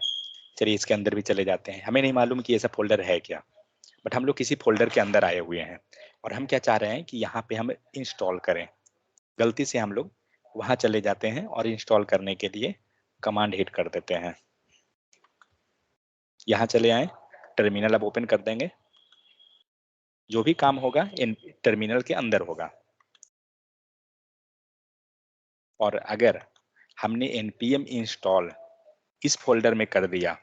चलिए इसके अंदर भी चले जाते हैं। हमें नहीं मालूम कि ऐसा फोल्डर है क्या, बट हम लोग किसी फोल्डर के अंदर आए हुए हैं और हम क्या चाह रहे हैं कि यहाँ पे हम इंस्टॉल करें। गलती से हम लोग वहां चले जाते हैं और इंस्टॉल करने के लिए कमांड हिट कर देते हैं। यहाँ चले आए, टर्मिनल अब ओपन कर देंगे, जो भी काम होगा इन टर्मिनल के अंदर होगा। और अगर हमने npm इंस्टॉल इस फोल्डर में कर दिया,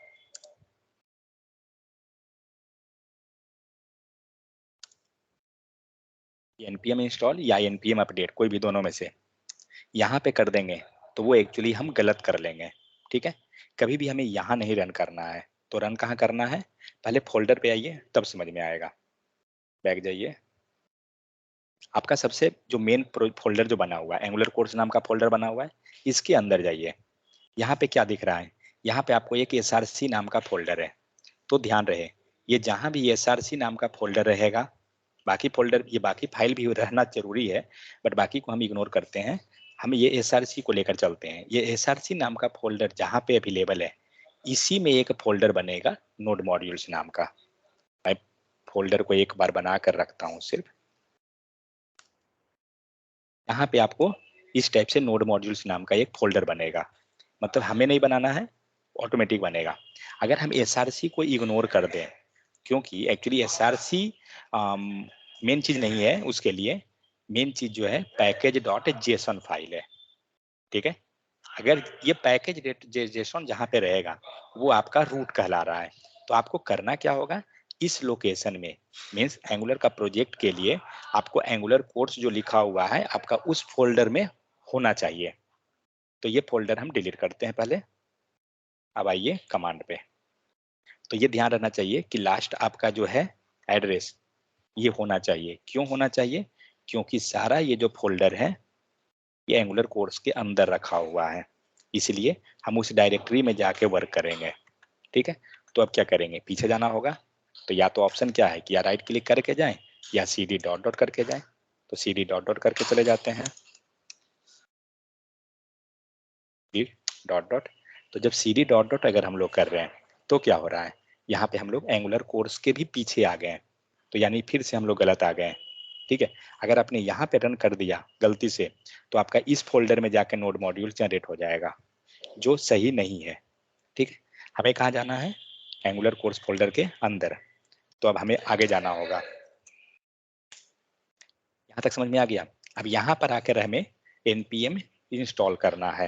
npm इंस्टॉल या npm अपडेट, कोई भी दोनों में से यहाँ पे कर देंगे, तो वो एक्चुअली हम गलत कर लेंगे, ठीक है। कभी भी हमें यहाँ नहीं रन करना है, तो रन कहाँ करना है, पहले फोल्डर पे आइए तब समझ में आएगा। बैक जाइए, आपका सबसे जो मेन फोल्डर जो बना हुआ है, एंगुलर कोर्स नाम का फोल्डर बना हुआ है, इसके अंदर जाइए। यहाँ पे क्या दिख रहा है, यहाँ पे आपको एक src नाम का फोल्डर है। तो ध्यान रहे, ये जहाँ भी src नाम का फोल्डर रहेगा, बाकी फोल्डर, ये बाकी फाइल भी रहना जरूरी है, बट बाकी को हम इग्नोर करते हैं। हम ये src को लेकर चलते हैं। ये src नाम का फोल्डर जहाँ पे अवेलेबल है, इसी में एक फोल्डर बनेगा नोड मॉड्यूल्स नाम का। मैं फोल्डर को एक बार बना कर रखता हूँ सिर्फ, यहाँ पे आपको इस टाइप से नोड मॉड्यूल्स नाम का एक फोल्डर बनेगा, मतलब हमें नहीं बनाना है, ऑटोमेटिक बनेगा। अगर हम src को इग्नोर कर दें, क्योंकि एक्चुअली src मेन चीज नहीं है, उसके लिए मेन चीज जो है पैकेज डॉट जेसन फाइल है, ठीक है। अगर ये पैकेज जेसन जहाँ पे रहेगा वो आपका रूट कहला रहा है, तो आपको करना क्या होगा, इस लोकेशन में, मीन्स एंगुलर का प्रोजेक्ट के लिए आपको एंगुलर कोर्स जो लिखा हुआ है आपका उस फोल्डर में होना चाहिए। तो ये फोल्डर हम डिलीट करते हैं पहले। अब आइए कमांड पे, तो ये ध्यान रखना चाहिए कि लास्ट आपका जो है एड्रेस ये होना चाहिए। क्यों होना चाहिए, क्योंकि सारा ये जो फोल्डर है ये एंगुलर कोर्स के अंदर रखा हुआ है, इसलिए हम उस डायरेक्टरी में जाके वर्क करेंगे, ठीक है। तो अब क्या करेंगे, पीछे जाना होगा। तो या तो ऑप्शन क्या है कि या राइट क्लिक करके जाएं या cd डॉट डॉट करके जाएं, तो cd डॉट डॉट करके चले जाते हैं। Dot dot. तो जब cd डॉट डॉट अगर हम लोग कर रहे हैं तो क्या हो रहा है, यहाँ पे हम लोग एंगुलर कोर्स के भी पीछे आ गए हैं, तो यानी फिर से हम लोग गलत आ गए हैं। ठीक है, अगर आपने यहाँ पे रन कर दिया गलती से तो आपका इस फोल्डर में जाके नोड मॉड्यूल जनरेट हो जाएगा, जो सही नहीं है। ठीक है, हमें कहाँ जाना है, एंगुलर कोर्स फोल्डर के अंदर। तो अब हमें आगे जाना होगा। यहाँ तक समझ में आ गया। अब यहाँ पर आकर हमें npm इंस्टॉल करना है।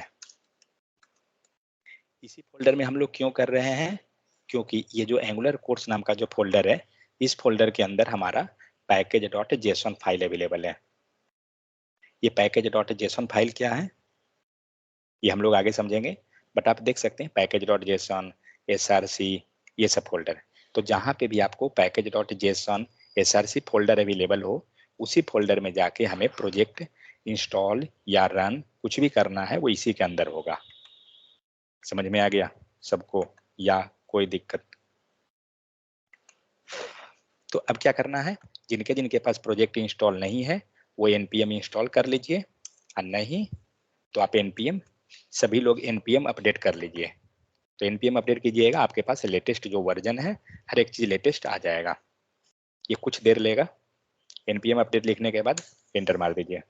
इसी फोल्डर में हम लोग क्यों कर रहे हैं, क्योंकि ये जो एंगुलर कोर्स नाम का जो फोल्डर है, इस फोल्डर के अंदर हमारा package dot JSON file available है। ये पैकेज डॉट जेसन फाइल क्या है ये हम लोग आगे समझेंगे, बट आप देख सकते हैं पैकेज डॉट जेसन, src, ये सब फोल्डर। तो जहाँ पे भी आपको package dot JSON, src folder available हो, उसी फोल्डर में जाके हमें प्रोजेक्ट इंस्टॉल या रन कुछ भी करना है वो इसी के अंदर होगा। समझ में आ गया सबको या कोई दिक्कत? तो अब क्या करना है, जिनके जिनके पास प्रोजेक्ट इंस्टॉल नहीं है वो npm इंस्टॉल कर लीजिए, और नहीं तो आप npm सभी लोग npm अपडेट कर लीजिए। तो npm अपडेट कीजिएगा, आपके पास लेटेस्ट जो वर्जन है हर एक चीज लेटेस्ट आ जाएगा। ये कुछ देर लेगा। npm अपडेट लिखने के बाद एंटर मार दीजिए।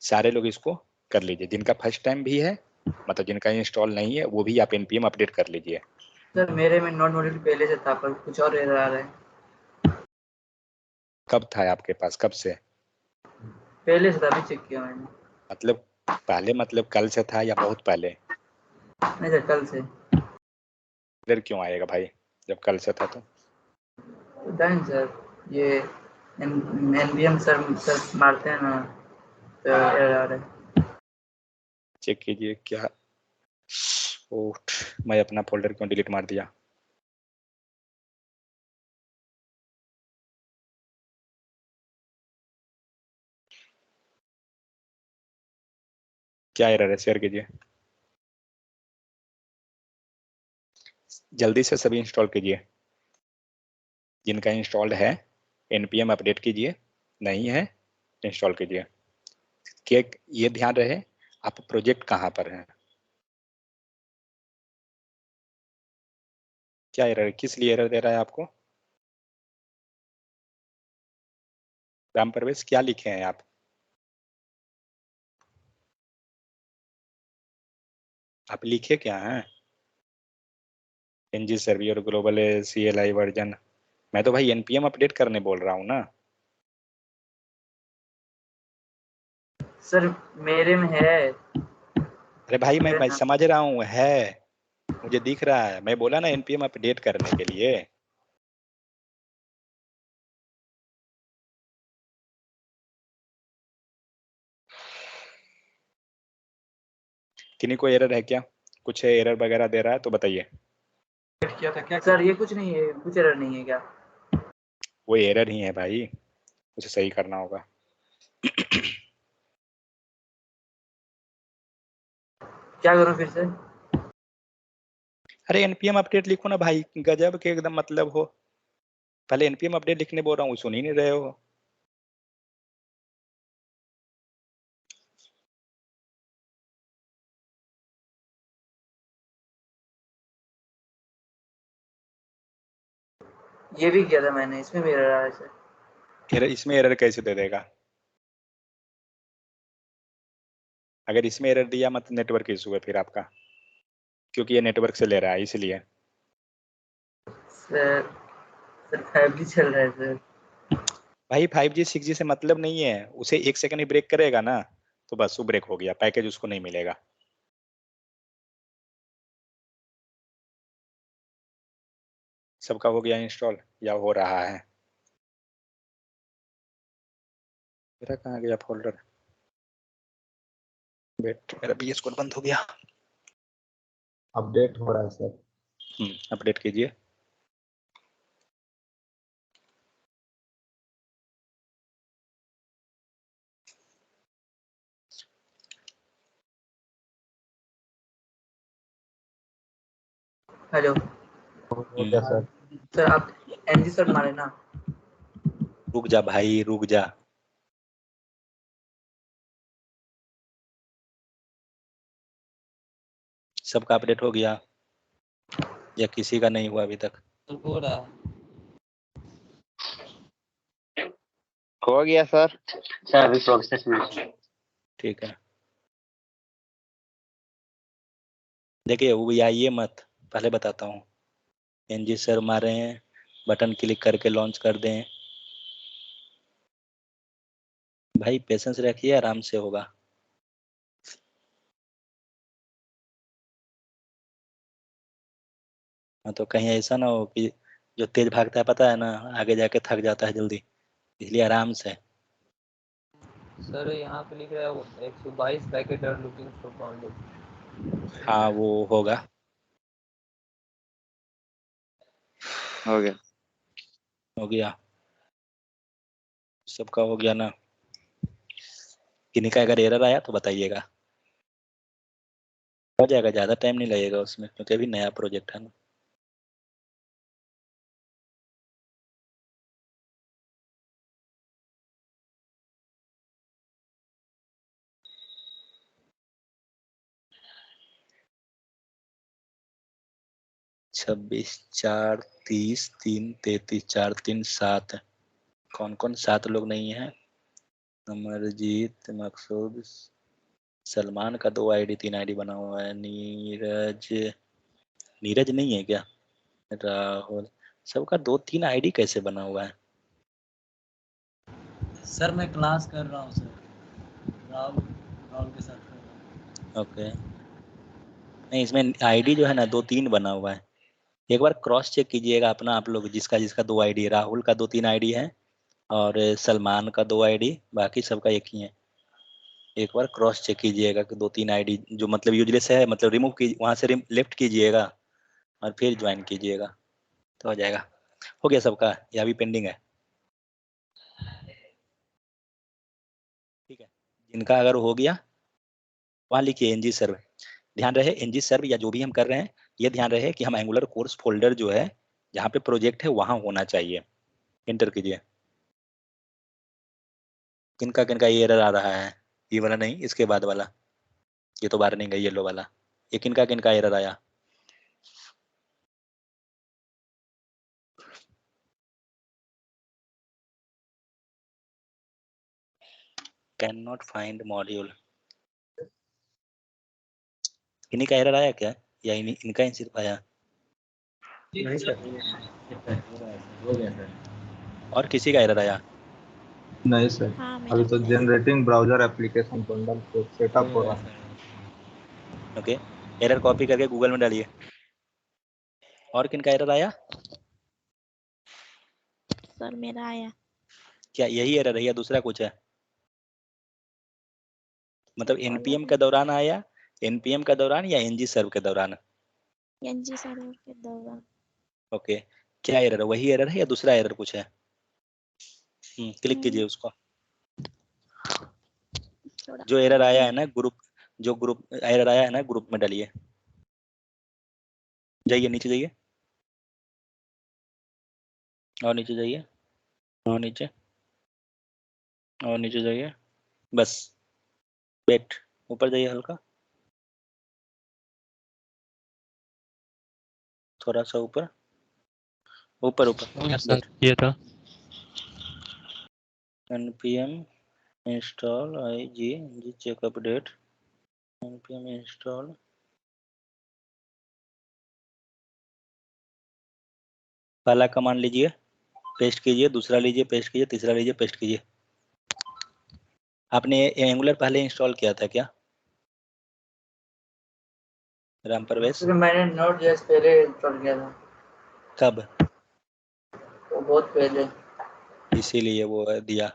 सारे लोग इसको कर लीजिए, जिनका फर्स्ट टाइम भी है, मतलब जिनका इंस्टॉल नहीं है वो भी आप npm अपडेट कर लीजिए। सर मेरे में नॉट मॉड्यूल पहले से था पर कुछ और एरर आ रहा है। कब था आपके पास, कब से? पहले से था, अभी चेक किया मैंने। मतलब पहले मतलब कल से था या बहुत पहले? नहीं सर, कल से। फिर क्यों आएगा भाई जब कल से था तो? डन सर, ये एनवीएम सर मारते हैं ना, तो एरर आ रहा है। चेक कीजिए क्या। ओह, मैं अपना फोल्डर क्यों डिलीट मार दिया? क्या एरर है, शेयर कीजिए जल्दी से, सभी इंस्टॉल कीजिए। जिनका इंस्टॉल्ड है npm अपडेट कीजिए, नहीं है इंस्टॉल कीजिए। कि ये ध्यान रहे आप प्रोजेक्ट कहाँ पर हैं। क्या एरर, किस लिए एरर दे रहा है आपको? राम प्रवेश क्या लिखे हैं आप लिखे क्या हैं? ng surveyor global CLI version. मैं तो भाई npm अपडेट करने बोल रहा हूँ ना। सर मेरे में है। अरे भाई मैं समझ रहा हूँ है, मुझे दिख रहा है, मैं बोला ना npm अपडेट करने के लिए। किन्हीं को एरर है क्या, कुछ एरर वगैरह दे रहा है तो बताइए। किया था क्या सर? ये कुछ नहीं है, कुछ एरर नहीं है क्या? वो एरर ही है भाई, उसे सही करना होगा। क्या करूं फिर से? अरे npm अपडेट लिखो ना भाई, गजब के एकदम मतलब हो। पहले npm अपडेट लिखने बोल रहा हूँ, सुन ही नहीं रहे हो। ये भी किया था मैंने, इसमें भी एरर आ रहा है सर। एरर, इसमें एरर कैसे दे देगा? अगर इसमें एरर दिया मतलब नेटवर्क इशू है फिर आपका, क्योंकि ये नेटवर्क से ले रहा है इसलिए। सर 5G चल रहा है सर। भाई 5G 6G से मतलब नहीं है, उसे 1 सेकंड ही ब्रेक करेगा ना, तो बस वो ब्रेक हो गया, पैकेज उसको नहीं मिलेगा। सबका हो गया इंस्टॉल या हो रहा है? मेरा कहाँ गया फोल्डर, वेट मेरा VS कोड बंद हो गया। अपडेट हो रहा है सर। अपडेट कीजिए। हेलो हो गया सर। सर, आप एनजी सर मारे ना? रुक जा भाई रुक जा। सबका अपडेट हो गया या किसी का नहीं हुआ अभी तक? हो रहा हो गया सर। सर अभी प्रोसेस में है। ठीक है, देखिए वो आइए मत, पहले बताता हूँ। एनजी सर मारे हैं, बटन क्लिक करके लॉन्च कर दें। भाई पेशेंस रखिए, आराम से होगा। हाँ, तो कहीं ऐसा ना हो कि जो तेज भागता है पता है ना, आगे जाके थक जाता है जल्दी, इसलिए आराम से। सर यहाँ पे लिख रहा है 122 packet are looking for download. हाँ वो होगा। हो गया। हो गया, सबका हो गया ना? किन्हीं का अगर एरर आया तो बताइएगा, हो जाएगा, ज़्यादा टाइम नहीं लगेगा उसमें, क्योंकि अभी नया प्रोजेक्ट है ना। छब्बीस 4 30 3 33 4 3 7। कौन कौन 7 लोग नहीं है? अमरजीत, मकसूद, सलमान का 2 आईडी 3 आईडी बना हुआ है। नीरज, नीरज नहीं है क्या? राहुल, सबका 2-3 आईडी कैसे बना हुआ है? सर मैं क्लास कर रहा हूँ सर, राहुल राहुल के साथ कर रहा हूँ। ओके, नहीं इसमें आईडी जो है ना 2-3 बना हुआ है। एक बार क्रॉस चेक कीजिएगा अपना, आप लोग जिसका जिसका 2 आईडी है। राहुल का 2-3 आईडी है और सलमान का 2 आईडी, बाकी सबका एक ही है। एक बार क्रॉस चेक कीजिएगा कि 2-3 आईडी जो मतलब यूजलेस है, मतलब रिमूव की वहां से लेफ्ट कीजिएगा और फिर ज्वाइन कीजिएगा तो हो जाएगा। हो गया सबका या अभी पेंडिंग है? ठीक है, जिनका अगर हो गया वहाँ लिखिए एनजी सर्व। ध्यान रहे एनजी सर्व या जो भी हम कर रहे हैं, ये ध्यान रहे कि हम एंगुलर कोर्स फोल्डर जो है जहाँ पे प्रोजेक्ट है वहाँ होना चाहिए। एंटर कीजिए। किनका किनका ये एरर आ रहा है? ये वाला नहीं, इसके बाद वाला, ये तो बाहर नहीं गई येलो वाला। ये किनका किनका एरर आया? कैन नॉट फाइंड मॉड्यूल, इन्हीं का एरर आया क्या या इनका ही सिर्फ आया? नहीं सर, हो गया सर। और किसी का एरर आया? नहीं सर, हाँ अभी मेरा तो भी आया। जनरेटिंग ब्राउजर एप्लीकेशन बंडल को सेटअप हो रहा है। ओके, एरर कॉपी करके गूगल में डालिए। और किनका एरर आया? सर मेरा आया। क्या यही एरर है या दूसरा कुछ है? मतलब एनपीएम अलग के दौरान आया, एनपीएम के दौरान या एनजी सर्व के दौरान? एनजी सर्वर के दौरान। ओके, क्या एरर है? वही एरर है या दूसरा एरर कुछ है? क्लिक कीजिए उसको। थोड़ा जो एरर आया है ना ग्रुप, जो ग्रुप एरर आया है ना ग्रुप में डालिए। जाइए नीचे जाइए, और नीचे जाइए, और नीचे, और नीचे जाइए, बस वेट, ऊपर जाइए हल्का, थोड़ा सा ऊपर, ऊपर ऊपर बस। ये था npm install IG check update, npm install, पहला कमांड लीजिए, पेस्ट कीजिए, दूसरा लीजिए, पेस्ट कीजिए, तीसरा लीजिए, पेस्ट कीजिए। आपने एंगुलर पहले इंस्टॉल किया था क्या राम प्रवेश? मैंने नोट जेएस पहले इंस्टॉल किया था, कब? वो बहुत पहले। इसीलिए वो दिया।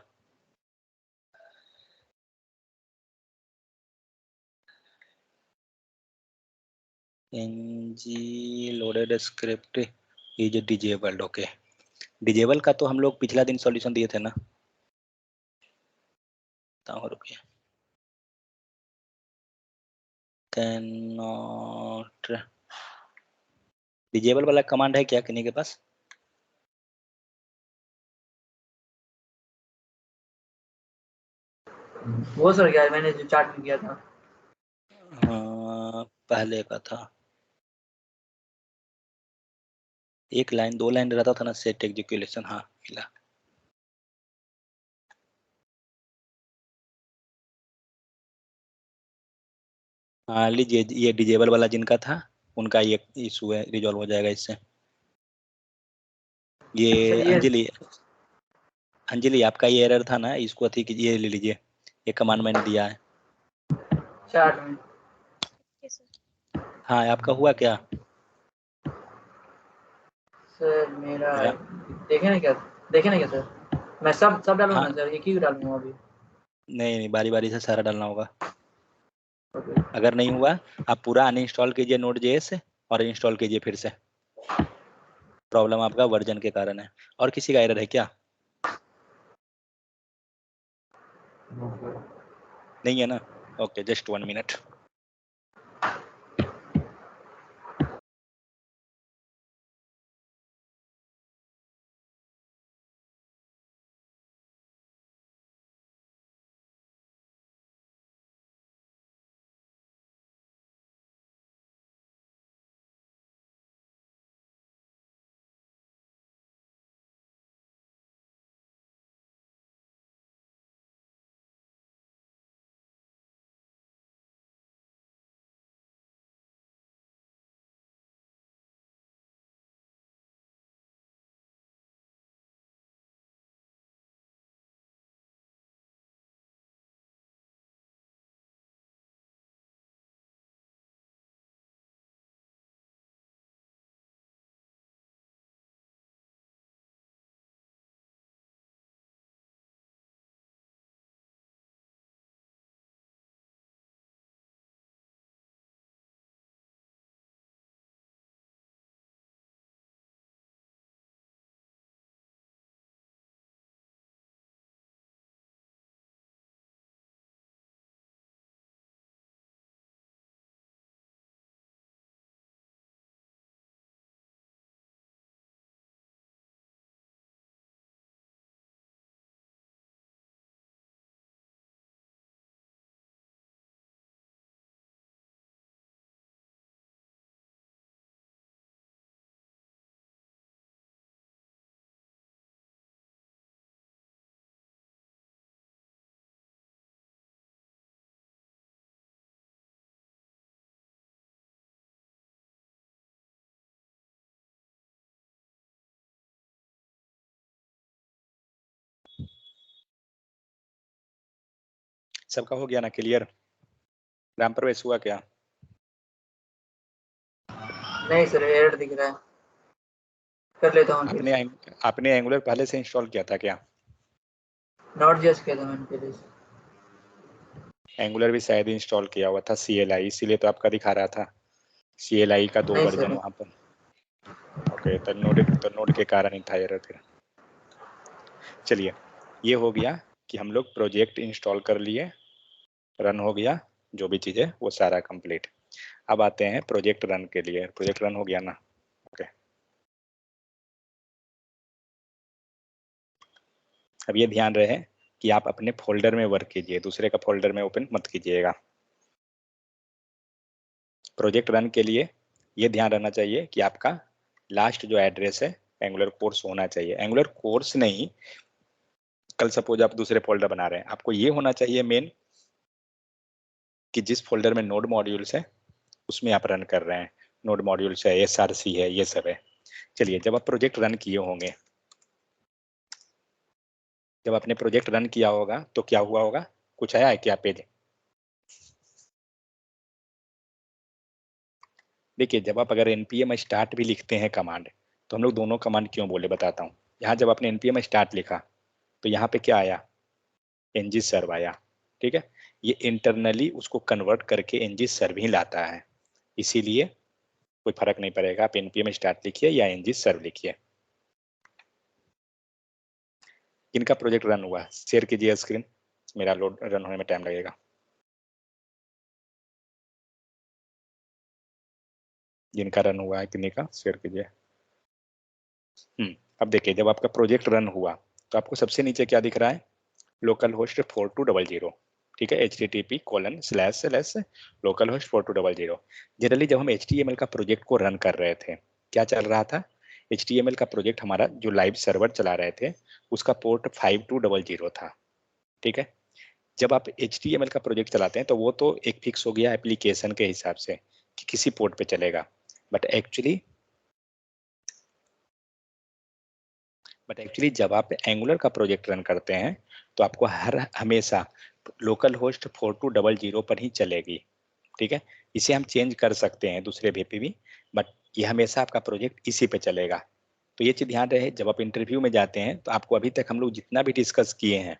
ng loaded script is disabled। Okay, disable का तो हम लोग पिछला दिन सॉल्यूशन दिए थे ना। रुकिए, कैन नॉट, डिजेबल वाला कमांड है क्या किन्हीं के पास? वो सर क्या है, मैंने जो चार्ट में किया था। हाँ, पहले का था, 1 लाइन 2 लाइन रहता था ना सेट एग्जीक्यूशन। हाँ मिला। हाँ लीजिए, ये डिजेबल वाला जिनका था उनका ये इशू है, रिजॉल्व हो जाएगा इससे। ये सर ये अंजलि, अंजलि आपका ये एरर था ना, इसको अति कीजिए, ले लीजिए, ये कमांड मैंने दिया है। 4 मिनट। Okay sir. हाँ आपका हुआ क्या? सर मेरा मेरा देखे ना क्या सर, मैं सब डालूँ हाँ ना सर, एक ही डालूँ अभी? नहीं, बारी बारी से सारा डालना होगा। ओके। अगर नहीं हुआ आप पूरा अनइंस्टॉल कीजिए Node.js और इंस्टॉल कीजिए फिर से। प्रॉब्लम आपका वर्जन के कारण है। और किसी का एरर है क्या? नहीं है ना? Okay, just 1 minute. सबका हो गया ना क्लियर? राम प्रवेश हुआ क्या? नहीं सर, एरर दिख रहा है, कर लेता हूँ फिर से। आपने एंगुलर पहले से इंस्टॉल किया था क्या? Node.js किया था मैंने पहले से। एंगुलर भी शायद इंस्टॉल किया हुआ था CLI, इसीलिए तो आपका दिखा रहा था CLI का 2 नहीं वर्जन सर। वहां पर। ओके, तो नोड के कारण ही था एरर फिर। चलिए, ये हो गया कि हम लोग प्रोजेक्ट इंस्टॉल कर लिए, रन हो गया, जो भी चीज़ है वो सारा कंप्लीट। अब आते हैं प्रोजेक्ट रन के लिए। प्रोजेक्ट रन हो गया ना? ओके, अब ये ध्यान रहे कि आप अपने फोल्डर में वर्क कीजिए, दूसरे का फोल्डर में ओपन मत कीजिएगा। प्रोजेक्ट रन के लिए ये ध्यान रहना चाहिए कि आपका लास्ट जो एड्रेस है एंगुलर कोर्स होना चाहिए। एंगुलर कोर्स नहीं, कल सपोज आप दूसरे फोल्डर बना रहे हैं, आपको ये होना चाहिए मेन कि जिस फोल्डर में नोड मॉड्यूल्स है उसमें आप रन कर रहे हैं। नोड मॉड्यूल्स है, SRC है, ये सब है। चलिए, जब आप प्रोजेक्ट रन किए होंगे, जब आपने प्रोजेक्ट रन किया होगा तो क्या हुआ होगा? कुछ आया है क्या पेज? देखिए, जब आप अगर npm स्टार्ट भी लिखते हैं कमांड, तो हम लोग दोनों कमांड क्यों बोले बताता हूँ। यहाँ जब आपने npm स्टार्ट लिखा तो यहाँ पे क्या आया? ngserv आया। ठीक है, ये इंटरनली उसको कन्वर्ट करके ngserv ही लाता है, इसीलिए कोई फर्क नहीं पड़ेगा आप npm स्टार्ट लिखिए या ngserv लिखिए। किनका प्रोजेक्ट रन हुआ शेयर कीजिए स्क्रीन, मेरा लोड रन होने में टाइम लगेगा। जिनका रन हुआ है किन्हीं का शेयर कीजिए। अब देखिए, जब आपका प्रोजेक्ट रन हुआ तो आपको सबसे नीचे क्या दिख रहा है? Local host 4200। ठीक है, http://localhost4200। जनरली जब हम HTML का प्रोजेक्ट को रन कर रहे थे, क्या चल रहा था, HTML का प्रोजेक्ट हमारा जो लाइव सर्वर चला रहे थे उसका पोर्ट 5200 था। ठीक है, जब आप HTML का प्रोजेक्ट चलाते हैं तो वो तो एक फिक्स हो गया एप्लीकेशन के हिसाब से कि किसी पोर्ट पे चलेगा, बट एक्चुअली जब आप एंगुलर का प्रोजेक्ट रन करते हैं तो आपको हमेशा लोकल होस्ट 4200 पर ही चलेगी। ठीक है, इसे हम चेंज कर सकते हैं दूसरे VP भी, बट ये हमेशा आपका प्रोजेक्ट इसी पे चलेगा। तो ये चीज ध्यान रहे, जब आप इंटरव्यू में जाते हैं तो आपको अभी तक हम लोग जितना भी डिस्कस किए हैं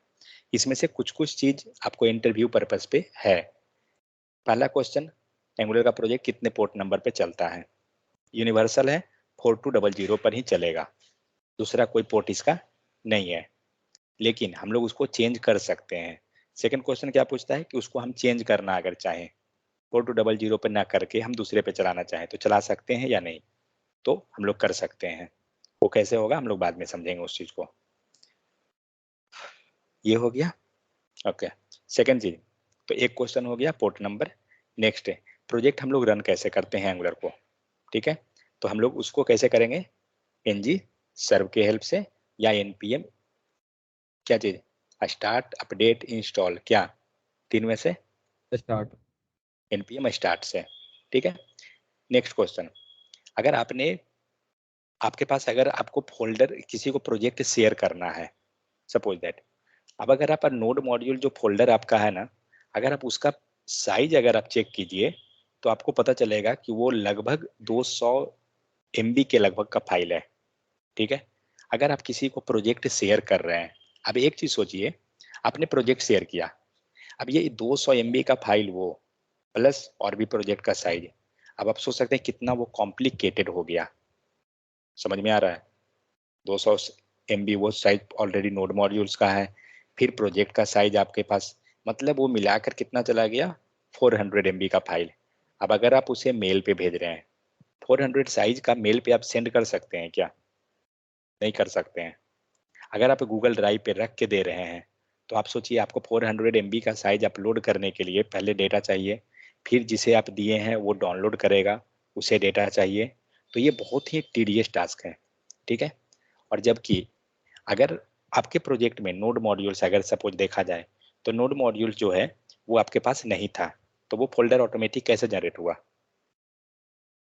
इसमें से कुछ कुछ चीज आपको इंटरव्यू पर्पस पे है। पहला क्वेश्चन, एंगुलर का प्रोजेक्ट कितने पोर्ट नंबर पे चलता है, यूनिवर्सल है, 4200 पर ही चलेगा, दूसरा कोई पोर्ट इसका नहीं है, लेकिन हम लोग उसको चेंज कर सकते हैं। सेकंड क्वेश्चन क्या पूछता है कि उसको हम चेंज करना अगर चाहें, 4200 पर ना करके हम दूसरे पे चलाना चाहें तो चला सकते हैं या नहीं, तो हम लोग कर सकते हैं। वो कैसे होगा हम लोग बाद में समझेंगे उस चीज को। ये हो गया, ओके। सेकंड चीज, तो एक क्वेश्चन हो गया पोर्ट नंबर। नेक्स्ट है प्रोजेक्ट हम लोग रन कैसे करते हैं एंगुलर को। ठीक है, तो हम लोग उसको कैसे करेंगे, ng सर्व के हेल्प से या npm क्या चीज, स्टार्ट अपडेट इंस्टॉल, क्या तीन में से स्टार्ट। npm स्टार्ट से। ठीक है, नेक्स्ट क्वेश्चन, अगर आपके पास अगर आपको फोल्डर किसी को प्रोजेक्ट शेयर करना है, सपोज दैट, अब अगर आप नोड मॉड्यूल जो फोल्डर आपका है ना, अगर आप उसका साइज अगर आप चेक कीजिए तो आपको पता चलेगा कि वो लगभग 200 MB के लगभग का फाइल है। ठीक है, अगर आप किसी को प्रोजेक्ट शेयर कर रहे हैं, अब एक चीज सोचिए, आपने प्रोजेक्ट शेयर किया, अब ये 200 MB का फाइल वो प्लस और भी प्रोजेक्ट का साइज, अब आप सोच सकते हैं कितना वो कॉम्प्लिकेटेड हो गया। समझ में आ रहा है, 200 MB वो साइज ऑलरेडी नोड मॉड्यूल्स का है, फिर प्रोजेक्ट का साइज आपके पास, मतलब वो मिलाकर कितना चला गया, 400 MB का फाइल। अब अगर आप उसे मेल पे भेज रहे हैं, 400 साइज का मेल पे आप सेंड कर सकते हैं क्या, नहीं कर सकते हैं। अगर आप गूगल ड्राइव पे रख के दे रहे हैं तो आप सोचिए आपको 400 MB का साइज अपलोड करने के लिए पहले डेटा चाहिए, फिर जिसे आप दिए हैं वो डाउनलोड करेगा, उसे डेटा चाहिए, तो ये बहुत ही टीडियस टास्क है। ठीक है, और जबकि अगर आपके प्रोजेक्ट में नोड मॉड्यूल्स अगर सपोज देखा जाए तो नोड मॉड्यूल जो है वो आपके पास नहीं था, तो वो फोल्डर ऑटोमेटिक कैसे जनरेट हुआ,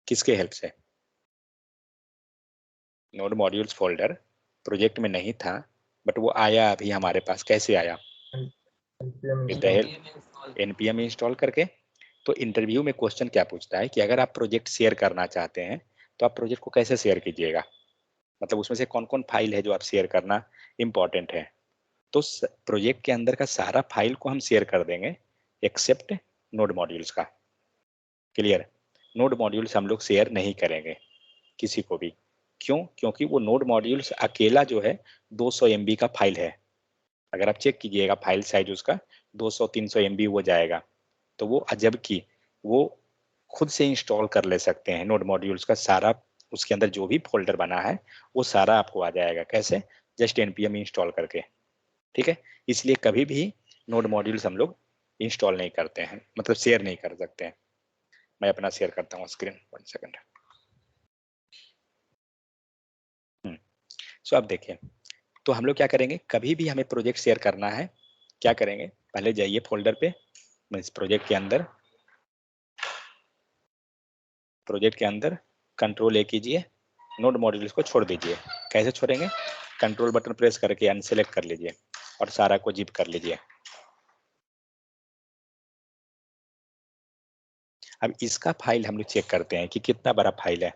किसके हेल्प से, नोड मॉड्यूल्स फोल्डर प्रोजेक्ट में नहीं था बट वो आया अभी हमारे पास, कैसे आया, with the help npm install करके। तो इंटरव्यू में क्वेश्चन क्या पूछता है कि अगर आप प्रोजेक्ट शेयर करना चाहते हैं तो आप प्रोजेक्ट को कैसे शेयर कीजिएगा, मतलब उसमें से कौन कौन फाइल है जो आप शेयर करना इंपॉर्टेंट है। तो प्रोजेक्ट के अंदर का सारा फाइल को हम शेयर कर देंगे एक्सेप्ट नोड मॉड्यूल्स का। क्लियर, नोड मॉड्यूल्स हम लोग शेयर नहीं करेंगे किसी को भी, क्यों, क्योंकि वो नोड मॉड्यूल्स अकेला जो है 200 MB का फाइल है। अगर आप चेक कीजिएगा फाइल साइज उसका 200-300 MB वो जाएगा, तो वो अजब की वो खुद से इंस्टॉल कर ले सकते हैं नोड मॉड्यूल्स का सारा, उसके अंदर जो भी फोल्डर बना है वो सारा आपको आ जाएगा, कैसे, जस्ट npm इंस्टॉल करके। ठीक है, इसलिए कभी भी नोड मॉड्यूल्स हम लोग इंस्टॉल नहीं करते हैं, मतलब शेयर नहीं कर सकते हैं। मैं अपना शेयर करता हूँ स्क्रीन, 1 सेकंड। सो अब देखिए, तो हम लोग क्या करेंगे, कभी भी हमें प्रोजेक्ट शेयर करना है, क्या करेंगे, पहले जाइए फोल्डर पे, इस प्रोजेक्ट के अंदर कंट्रोल A कीजिए, नोड मॉड्यूल्स को छोड़ दीजिए। कैसे छोड़ेंगे, कंट्रोल बटन प्रेस करके अनसेलेक्ट कर लीजिए और सारा को जिप कर लीजिए। अब इसका फाइल हम लोग चेक करते हैं कि कितना बड़ा फाइल है।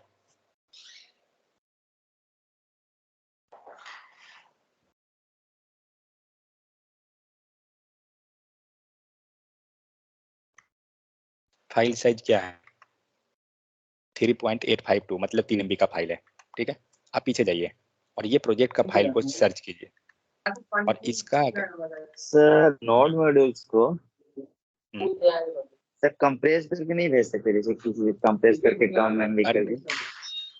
फाइल साइज क्या है, 3.852, मतलब 3 MB का फाइल है। ठीक है, आप पीछे जाइए और ये प्रोजेक्ट का फाइल को सर्च कीजिए और इसका सर नोड मॉड्यूल्स को सर कंप्रेस करके नहीं भेज सकते, जैसे किसी कंप्रेस करके कम एमबी करके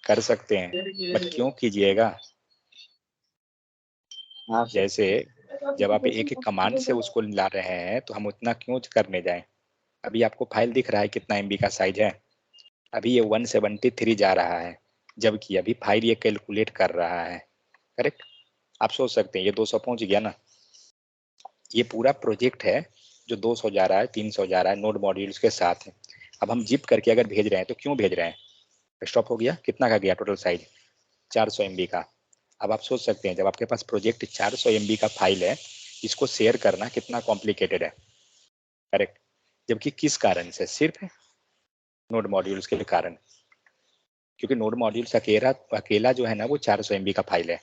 कर सकते हैं, बट क्यों कीजिएगा, हाँ सर। जैसे जब आप एक एक कमांड से उसको ला रहे हैं तो हम उतना क्यों करने जाएं। अभी आपको फाइल दिख रहा है कितना MB का साइज है, अभी ये 173 जा रहा है, जबकि अभी फाइल ये कैलकुलेट कर रहा है। करेक्ट। आप सोच सकते हैं ये 200 पहुंच गया ना, ये पूरा प्रोजेक्ट है जो 200 जा रहा है, 300 जा रहा है, नोड मॉड्यूल्स के साथ है। अब हम जिप करके अगर भेज रहे हैं तो क्यों भेज रहे हैं, स्टॉप हो गया, कितना का गया टोटल साइज 400 MB का। अब आप सोच सकते हैं जब आपके पास प्रोजेक्ट 400 MB का फाइल है, इसको शेयर करना कितना कॉम्प्लिकेटेड है। करेक्ट। जबकि किस कारण से, सिर्फ नोड मॉड्यूल्स के कारण, क्योंकि नोड मॉड्यूल्स अकेला जो है ना वो 400 MB का फाइल है,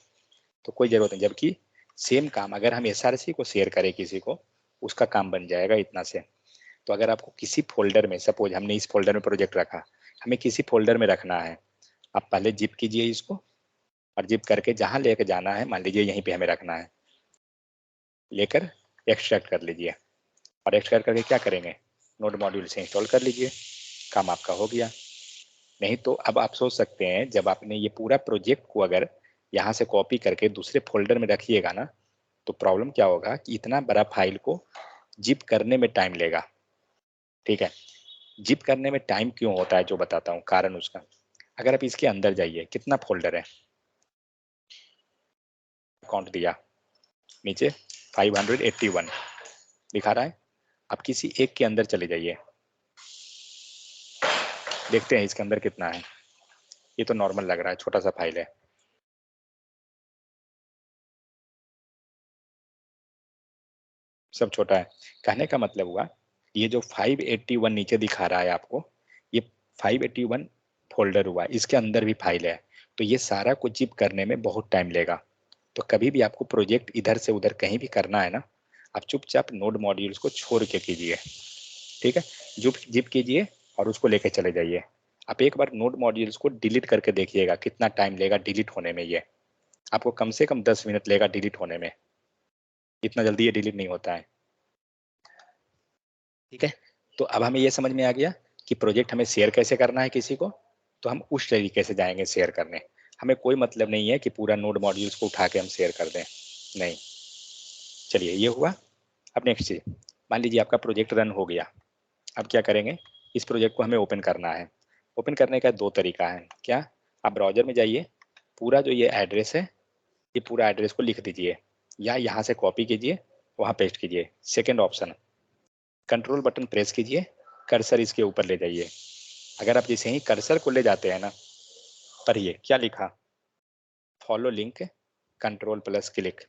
तो कोई जरूरत नहीं। जबकि सेम काम अगर हम SRC को शेयर करें किसी को, उसका काम बन जाएगा इतना से। तो अगर आपको किसी फोल्डर में, सपोज हमने इस फोल्डर में प्रोजेक्ट रखा, हमें किसी फोल्डर में रखना है, आप पहले जिप कीजिए इसको, और जिप करके जहां लेके जाना है, मान लीजिए यहीं पे हमें रखना है, लेकर एक्सट्रैक्ट कर लीजिए, और एक्सट्रैक्ट करके क्या करेंगे, नोड मॉड्यूल से इंस्टॉल कर लीजिए, काम आपका हो गया। नहीं तो अब आप सोच सकते हैं जब आपने ये पूरा प्रोजेक्ट को अगर यहाँ से कॉपी करके दूसरे फोल्डर में रखिएगा ना, तो प्रॉब्लम क्या होगा कि इतना बड़ा फाइल को जिप करने में टाइम लेगा। ठीक है, जिप करने में टाइम क्यों होता है जो बताता हूँ कारण उसका। अगर आप इसके अंदर जाइए, कितना फोल्डर है, काउंट दिया नीचे 581 दिखा रहा है। आप किसी एक के अंदर चले जाइए, देखते हैं इसके अंदर कितना है। ये तो नॉर्मल लग रहा है, छोटा सा फाइल है। सब छोटा है। कहने का मतलब हुआ ये जो 581 नीचे दिखा रहा है आपको, ये 581 फोल्डर हुआ, इसके अंदर भी फाइल है, तो ये सारा कुछ जिप करने में बहुत टाइम लेगा। तो कभी भी आपको प्रोजेक्ट इधर से उधर कहीं भी करना है ना, आप चुपचाप नोड मॉड्यूल्स को छोड़ के कीजिए। ठीक है, जिप कीजिए और उसको लेके चले जाइए। आप एक बार नोड मॉड्यूल्स को डिलीट करके देखिएगा कितना टाइम लेगा डिलीट होने में। ये आपको कम से कम 10 मिनट लेगा डिलीट होने में, इतना जल्दी ये डिलीट नहीं होता है। ठीक है, तो अब हमें ये समझ में आ गया कि प्रोजेक्ट हमें शेयर कैसे करना है किसी को, तो हम उस तरीके से जाएंगे शेयर करने। हमें कोई मतलब नहीं है कि पूरा नोड मॉड्यूल्स को उठा के हम शेयर कर दें, नहीं। चलिए ये हुआ। अब नेक्स्ट चीज, मान लीजिए आपका प्रोजेक्ट रन हो गया। अब क्या करेंगे, इस प्रोजेक्ट को हमें ओपन करना है। ओपन करने का दो तरीका है। क्या, आप ब्राउजर में जाइए, पूरा जो ये एड्रेस है, ये पूरा एड्रेस को लिख दीजिए, या यहाँ से कॉपी कीजिए, वहाँ पेस्ट कीजिए। Second option, control button press कीजिए, कर्सर इसके ऊपर ले जाइए। अगर आप जैसे ही कर्सर को ले जाते हैं ना, पढ़िए क्या लिखा, follow link control plus click,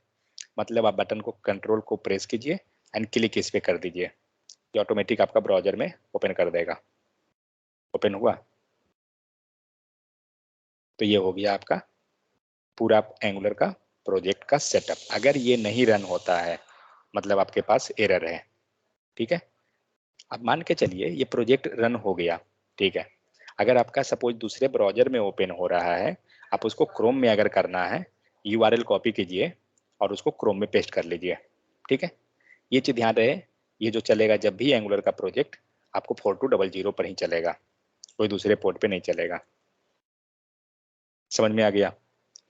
मतलब आप बटन को कंट्रोल को प्रेस कीजिए एंड क्लिक इस पे कर दीजिए, ये ऑटोमेटिक आपका ब्राउजर में ओपन कर देगा। ओपन हुआ, तो ये हो गया आपका पूरा एंगुलर का प्रोजेक्ट का सेटअप। अगर ये नहीं रन होता है मतलब आपके पास एरर है। ठीक है, अब मान के चलिए ये प्रोजेक्ट रन हो गया। ठीक है, अगर आपका सपोज दूसरे ब्राउजर में ओपन हो रहा है, आप उसको क्रोम में अगर करना है, URL कॉपी कीजिए और उसको क्रोम में पेस्ट कर लीजिए। ठीक है, ये चीज ध्यान रहे, ये जो चलेगा जब भी एंगुलर का प्रोजेक्ट, आपको 4200 पर ही चलेगा, कोई दूसरे पोर्ट पे नहीं चलेगा। समझ में आ गया।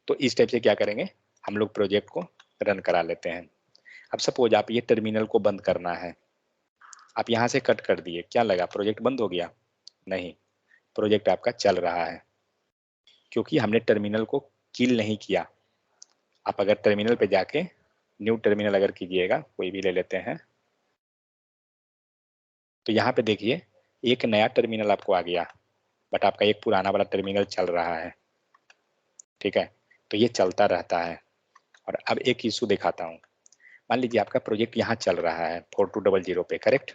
तो इस टाइप से क्या करेंगे, हम लोग प्रोजेक्ट को रन करा लेते हैं। अब सपोज आप ये टर्मिनल को बंद करना है, आप यहाँ से कट कर दिए, क्या लगा प्रोजेक्ट बंद हो गया? नहीं, प्रोजेक्ट आपका चल रहा है, क्योंकि हमने टर्मिनल को किल नहीं किया। आप अगर टर्मिनल पे जाके न्यू टर्मिनल अगर कीजिएगा, कोई भी ले लेते हैं, तो यहाँ पे देखिए एक नया टर्मिनल आपको आ गया, बट आपका एक पुराना वाला टर्मिनल चल रहा है। ठीक है, तो ये चलता रहता है। और अब एक इशू दिखाता हूँ, मान लीजिए आपका प्रोजेक्ट यहाँ चल रहा है 4200 पे, करेक्ट,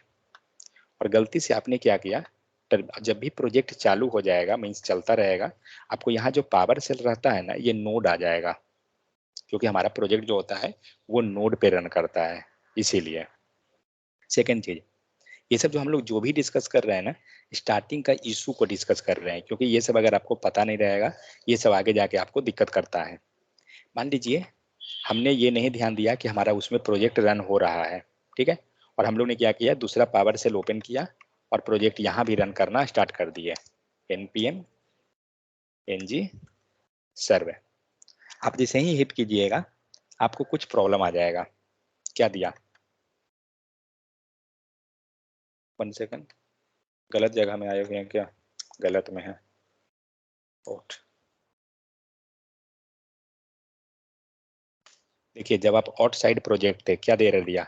और गलती से आपने क्या किया, जब भी प्रोजेक्ट चालू हो जाएगा, मीन्स चलता रहेगा, आपको यहाँ जो पावर सेल रहता है ना, ये नोड आ जाएगा, क्योंकि हमारा प्रोजेक्ट जो होता है वो नोड पे रन करता है, इसीलिए। सेकेंड चीज, ये सब जो हम लोग जो भी डिस्कस कर रहे हैं ना, स्टार्टिंग का इशू को डिस्कस कर रहे हैं, क्योंकि ये सब अगर आपको पता नहीं रहेगा, ये सब आगे जाके आपको दिक्कत करता है। मान लीजिए हमने ये नहीं ध्यान दिया कि हमारा उसमें प्रोजेक्ट रन हो रहा है। ठीक है, और हम लोग ने क्या किया, दूसरा पावर सेल ओपन किया और प्रोजेक्ट यहाँ भी रन करना स्टार्ट कर दिए, npm ng सर्व। आप जैसे ही हिट कीजिएगा, आपको कुछ प्रॉब्लम आ जाएगा। क्या दिया? 1 सेकंड, गलत जगह में आए हुए हैं क्या? गलत में है पोर्ट। देखिए जब आप आउटसाइड प्रोजेक्ट थे क्या दे रहा दिया?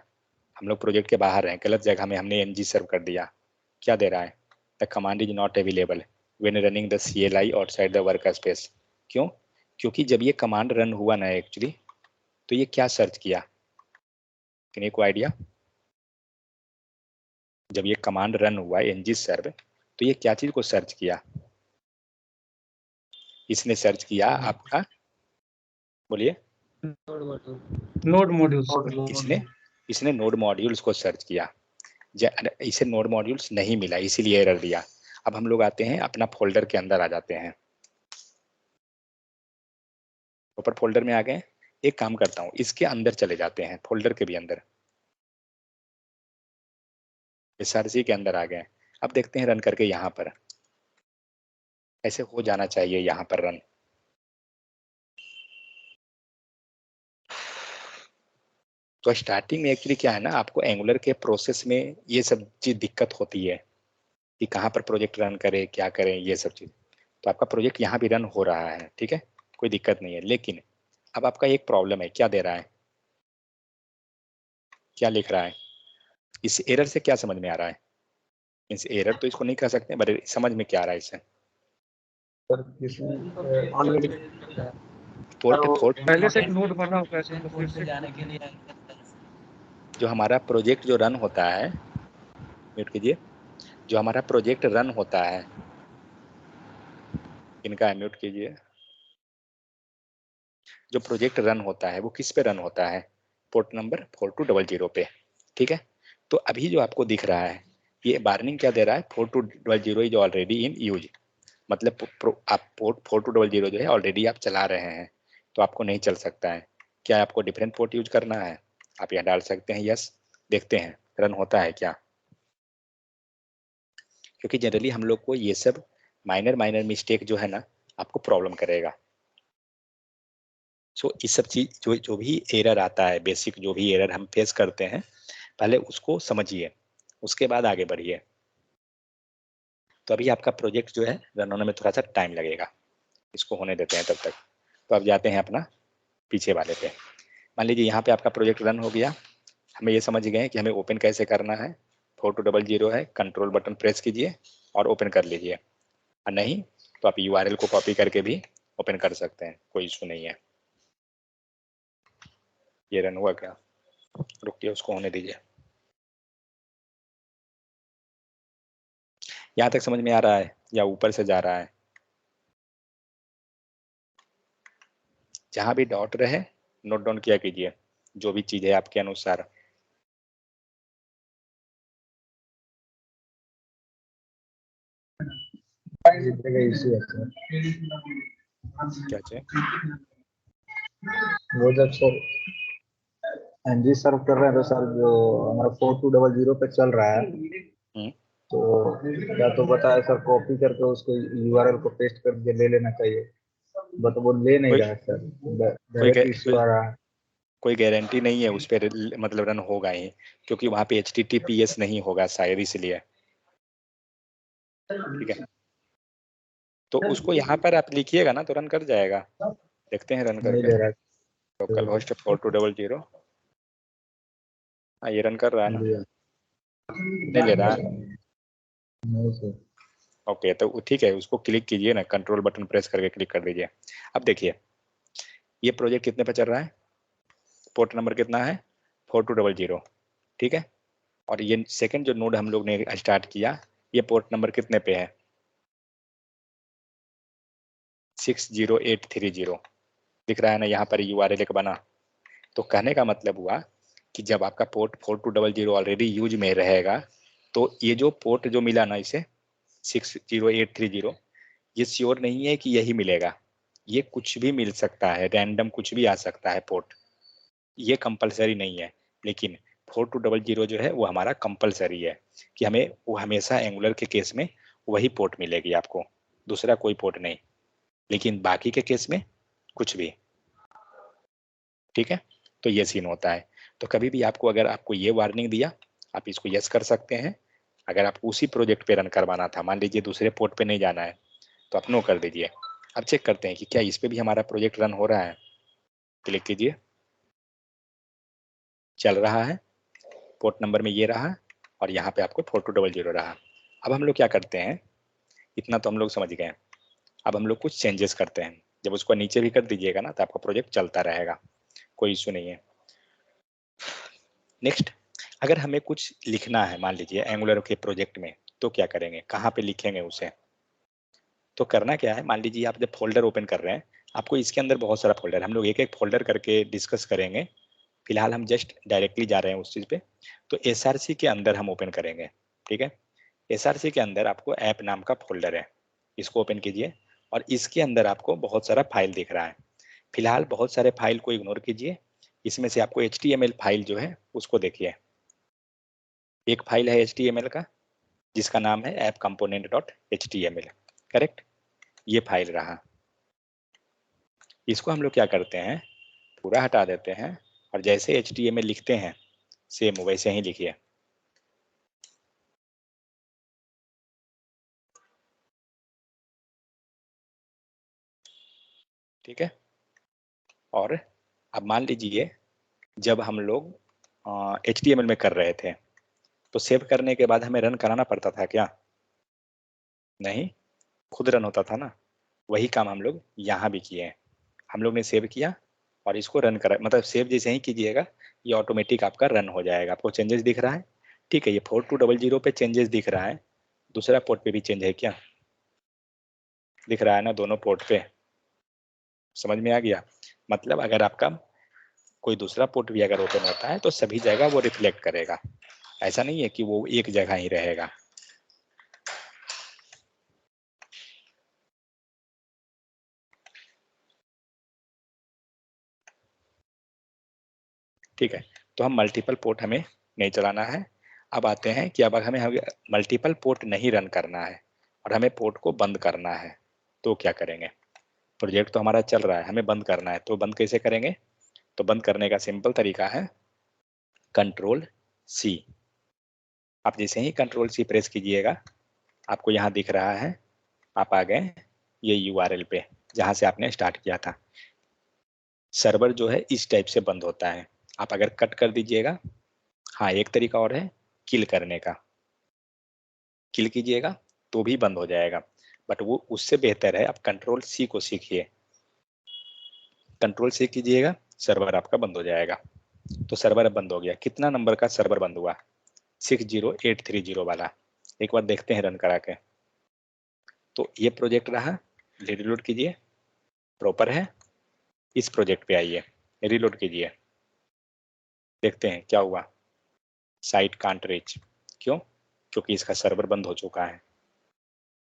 हम लोग प्रोजेक्ट के बाहर हैं, गलत जगह में हमने ng सर्व कर दिया। क्या दे रहा है? The command is not available when running the CLI outside the work space. क्यों? क्योंकि जब ये कमांड रन हुआ ना एक्चुअली, तो ये क्या सर्च किया? किन्हीं को आइडिया? जब ये कमांड रन हुआ ng सर्व, तो ये क्या चीज को सर्च किया? इसने सर्च किया आपका, बोलिए। Node modules. इसने नोड मॉड्यूल्स को सर्च किया। इसे नोड मॉड्यूल्स नहीं मिला, इसीलिए एरर दिया। अब हम लोग आते हैं अपना फोल्डर के अंदर आ जाते हैं। ऊपर फोल्डर में आ गए। एक काम करता हूँ, इसके अंदर चले जाते हैं, फोल्डर के भी अंदर, SRC के अंदर आ गए। अब देखते हैं रन करके, यहाँ पर ऐसे हो जाना चाहिए, यहाँ पर रन। तो स्टार्टिंग में एक्चुअली क्या है ना, आपको एंगुलर के प्रोसेस में ये सब चीज दिक्कत होती है कि कहाँ पर प्रोजेक्ट रन करे, क्या करें, ये सब चीज। तो आपका प्रोजेक्ट यहाँ भी रन हो रहा है, ठीक है, कोई दिक्कत नहीं है। लेकिन अब आपका एक प्रॉब्लम है, क्या दे रहा है, क्या लिख रहा है? इस एरर से क्या समझ में आ रहा है? इस एरर तो इसको नहीं कह सकते, बट समझ में क्या आ रहा है इससे? सर किसी ऑलरेडी पोर्ट पहले से एक नोड बना होगा ऐसे तो फिर से जाने के लिए जो हमारा प्रोजेक्ट जो रन होता है, म्यूट कीजिए, जो हमारा प्रोजेक्ट रन होता है, इनका म्यूट कीजिए। जो प्रोजेक्ट रन होता है वो किस पे रन होता है? पोर्ट नंबर 4200 पे, ठीक है। तो अभी जो आपको दिख रहा है, ये वार्निंग क्या दे रहा है? 4200 इज ऑलरेडी इन यूज। मतलब आप पोर्ट 4200 जो है ऑलरेडी आप चला रहे हैं, तो आपको नहीं चल सकता है। क्या आपको डिफरेंट पोर्ट यूज करना है? आप यहाँ डाल सकते हैं यस। देखते हैं रन होता है क्या, क्योंकि जनरली हम लोग को ये सब माइनर मिस्टेक जो है ना, आपको प्रॉब्लम करेगा। सो इस सब चीज जो भी एरर आता है, बेसिक जो भी एरर हम फेस करते हैं, पहले उसको समझिए, उसके बाद आगे बढ़िए। तो अभी आपका प्रोजेक्ट जो है रन होने में थोड़ा सा टाइम लगेगा, इसको होने देते हैं तब तक। तो अब जाते हैं अपना पीछे वाले पे। मान लीजिए यहाँ पे आपका प्रोजेक्ट रन हो गया, हमें ये समझ गए कि हमें ओपन कैसे करना है। 4200 है, कंट्रोल बटन प्रेस कीजिए और ओपन कर लीजिए, और नहीं तो आप URL को कॉपी करके भी ओपन कर सकते हैं, कोई इशू नहीं है। ये रन हुआ क्या? रुकिए, उसको होने दीजिए। यहाँ तक समझ में आ रहा है या ऊपर से जा रहा है? जहां भी डॉट रहे नोट डाउन किया कीजिए, जो भी चीज है आपके अनुसार। इश्यू है सर। क्या चाहिए? वो जब सर एनजी सर्व कर रहे हैं तो सर जो हमारा 4200 पे चल रहा है, हम्म, तो या तो बताया सर कॉपी करके उसको यूआरएल को पेस्ट करके ले लेना चाहिए, बट वो ले नहीं कोई रहा है सर, कोई डायरेक्ट इश्यू आ रहा है। कोई गारंटी नहीं है उस पर, मतलब रन होगा ही, क्योंकि वहां पे HTTPS नहीं होगा शायद, इसलिए। ठीक है, तो उसको यहाँ पर आप लिखिएगा ना तो रन कर जाएगा। देखते हैं रन नहीं करके। ले रहा लोकल होस्ट 4200, हाँ ये रन कर रहा है ना, है। नहीं ले रहा है। नहीं सर। ओके, तो ठीक है, उसको क्लिक कीजिए ना, कंट्रोल बटन प्रेस करके क्लिक कर दीजिए। अब देखिए ये प्रोजेक्ट कितने पे चल रहा है, पोर्ट नंबर कितना है? 4200, ठीक है। और ये सेकंड जो नोड हम लोग ने स्टार्ट किया, ये पोर्ट नंबर कितने पे है? 60830 दिख रहा है ना यहाँ पर URL एक बना। तो कहने का मतलब हुआ कि जब आपका पोर्ट 4200 ऑलरेडी यूज में रहेगा, तो ये जो पोर्ट जो मिला ना इसे 60830, ये श्योर नहीं है कि यही मिलेगा, ये कुछ भी मिल सकता है, रैंडम कुछ भी आ सकता है पोर्ट, ये कंपलसरी नहीं है। लेकिन 4200 जो है वो हमारा कंपलसरी है कि हमें वो हमेशा एंगुलर के केस में वही पोर्ट मिलेगी आपको, दूसरा कोई पोर्ट नहीं। लेकिन बाकी के केस में कुछ भी, ठीक है। तो ये सीन होता है। तो कभी भी आपको अगर आपको ये वार्निंग दिया, आप इसको यस कर सकते हैं। अगर आपको उसी प्रोजेक्ट पे रन करवाना था, मान लीजिए दूसरे पोर्ट पे नहीं जाना है, तो आप नो कर दीजिए। अब चेक करते हैं कि क्या इस पे भी हमारा प्रोजेक्ट रन हो रहा है। क्लिक कीजिए, चल रहा है, पोर्ट नंबर में ये रहा और यहाँ पे आपको 4200 रहा। अब हम लोग क्या करते हैं, इतना तो हम लोग समझ गए। अब हम लोग कुछ चेंजेस करते हैं। जब उसको नीचे भी कर दीजिएगा ना, तो आपका प्रोजेक्ट चलता रहेगा, कोई इशू नहीं है। नेक्स्ट, अगर हमें कुछ लिखना है मान लीजिए एंगुलर के प्रोजेक्ट में, तो क्या करेंगे, कहाँ पे लिखेंगे उसे। तो करना क्या है, मान लीजिए आप जब फोल्डर ओपन कर रहे हैं, आपको इसके अंदर बहुत सारा फोल्डर, हम लोग एक एक फोल्डर करके डिस्कस करेंगे। फिलहाल हम जस्ट डायरेक्टली जा रहे हैं उस चीज़ पे। तो एसआरसी के अंदर हम ओपन करेंगे, ठीक है। एसआरसी के अंदर आपको ऐप नाम का फोल्डर है, इसको ओपन कीजिए और इसके अंदर आपको बहुत सारा फाइल दिख रहा है। फिलहाल बहुत सारे फाइल को इग्नोर कीजिए, इसमें से आपको HTML फाइल जो है उसको देखिए। एक फाइल है HTML का जिसका नाम है app component dot HTML, correct, ये फाइल रहा। इसको हम लोग क्या करते हैं, पूरा हटा देते हैं और जैसे HTML लिखते हैं सेम वैसे ही लिखिए। ठीक है। और अब मान लीजिए जब हम लोग HTML में कर रहे थे, तो सेव करने के बाद हमें रन कराना पड़ता था क्या? नहीं, खुद रन होता था ना। वही काम हम लोग यहाँ भी किए हैं। हम लोग ने सेव किया और इसको रन करा, मतलब सेव जैसे ही कीजिएगा ये ऑटोमेटिक आपका रन हो जाएगा। आपको चेंजेस दिख रहा है, ठीक है। ये 4200 पे चेंजेस दिख रहा है, दूसरा पोर्ट पे भी चेंज है क्या? दिख रहा है ना, दोनों पोर्ट पे। समझ में आ गया? मतलब अगर आपका कोई दूसरा पोर्ट भी अगर ओपन होता है तो सभी जगह वो रिफ्लेक्ट करेगा, ऐसा नहीं है कि वो एक जगह ही रहेगा। ठीक है, तो हम मल्टीपल पोर्ट हमें नहीं चलाना है। अब आते हैं कि अब हमें मल्टीपल पोर्ट नहीं रन करना है और हमें पोर्ट को बंद करना है, तो क्या करेंगे? प्रोजेक्ट तो हमारा चल रहा है, हमें बंद करना है, तो बंद कैसे करेंगे? तो बंद करने का सिंपल तरीका है Ctrl+C। आप जैसे ही Ctrl+C प्रेस कीजिएगा, आपको यहाँ दिख रहा है, आप आ गए ये URL पे जहाँ से आपने स्टार्ट किया था। सर्वर जो है इस टाइप से बंद होता है। आप अगर कट कर दीजिएगा, हाँ एक तरीका और है किल करने का, किल कीजिएगा तो भी बंद हो जाएगा, बट वो उससे बेहतर है आप Ctrl+C को सीखिए। Ctrl+C कीजिएगा, सर्वर आपका बंद हो जाएगा। तो सर्वर अब बंद हो गया। कितना नंबर का सर्वर बंद हुआ? 60830 वाला। एक बार देखते हैं रन करा के। तो ये प्रोजेक्ट रहा, रिलोड कीजिए, प्रॉपर है। इस प्रोजेक्ट पे आइए, रिलोड कीजिए, देखते हैं क्या हुआ। साइट कांट रीच, क्यों? क्योंकि इसका सर्वर बंद हो चुका है।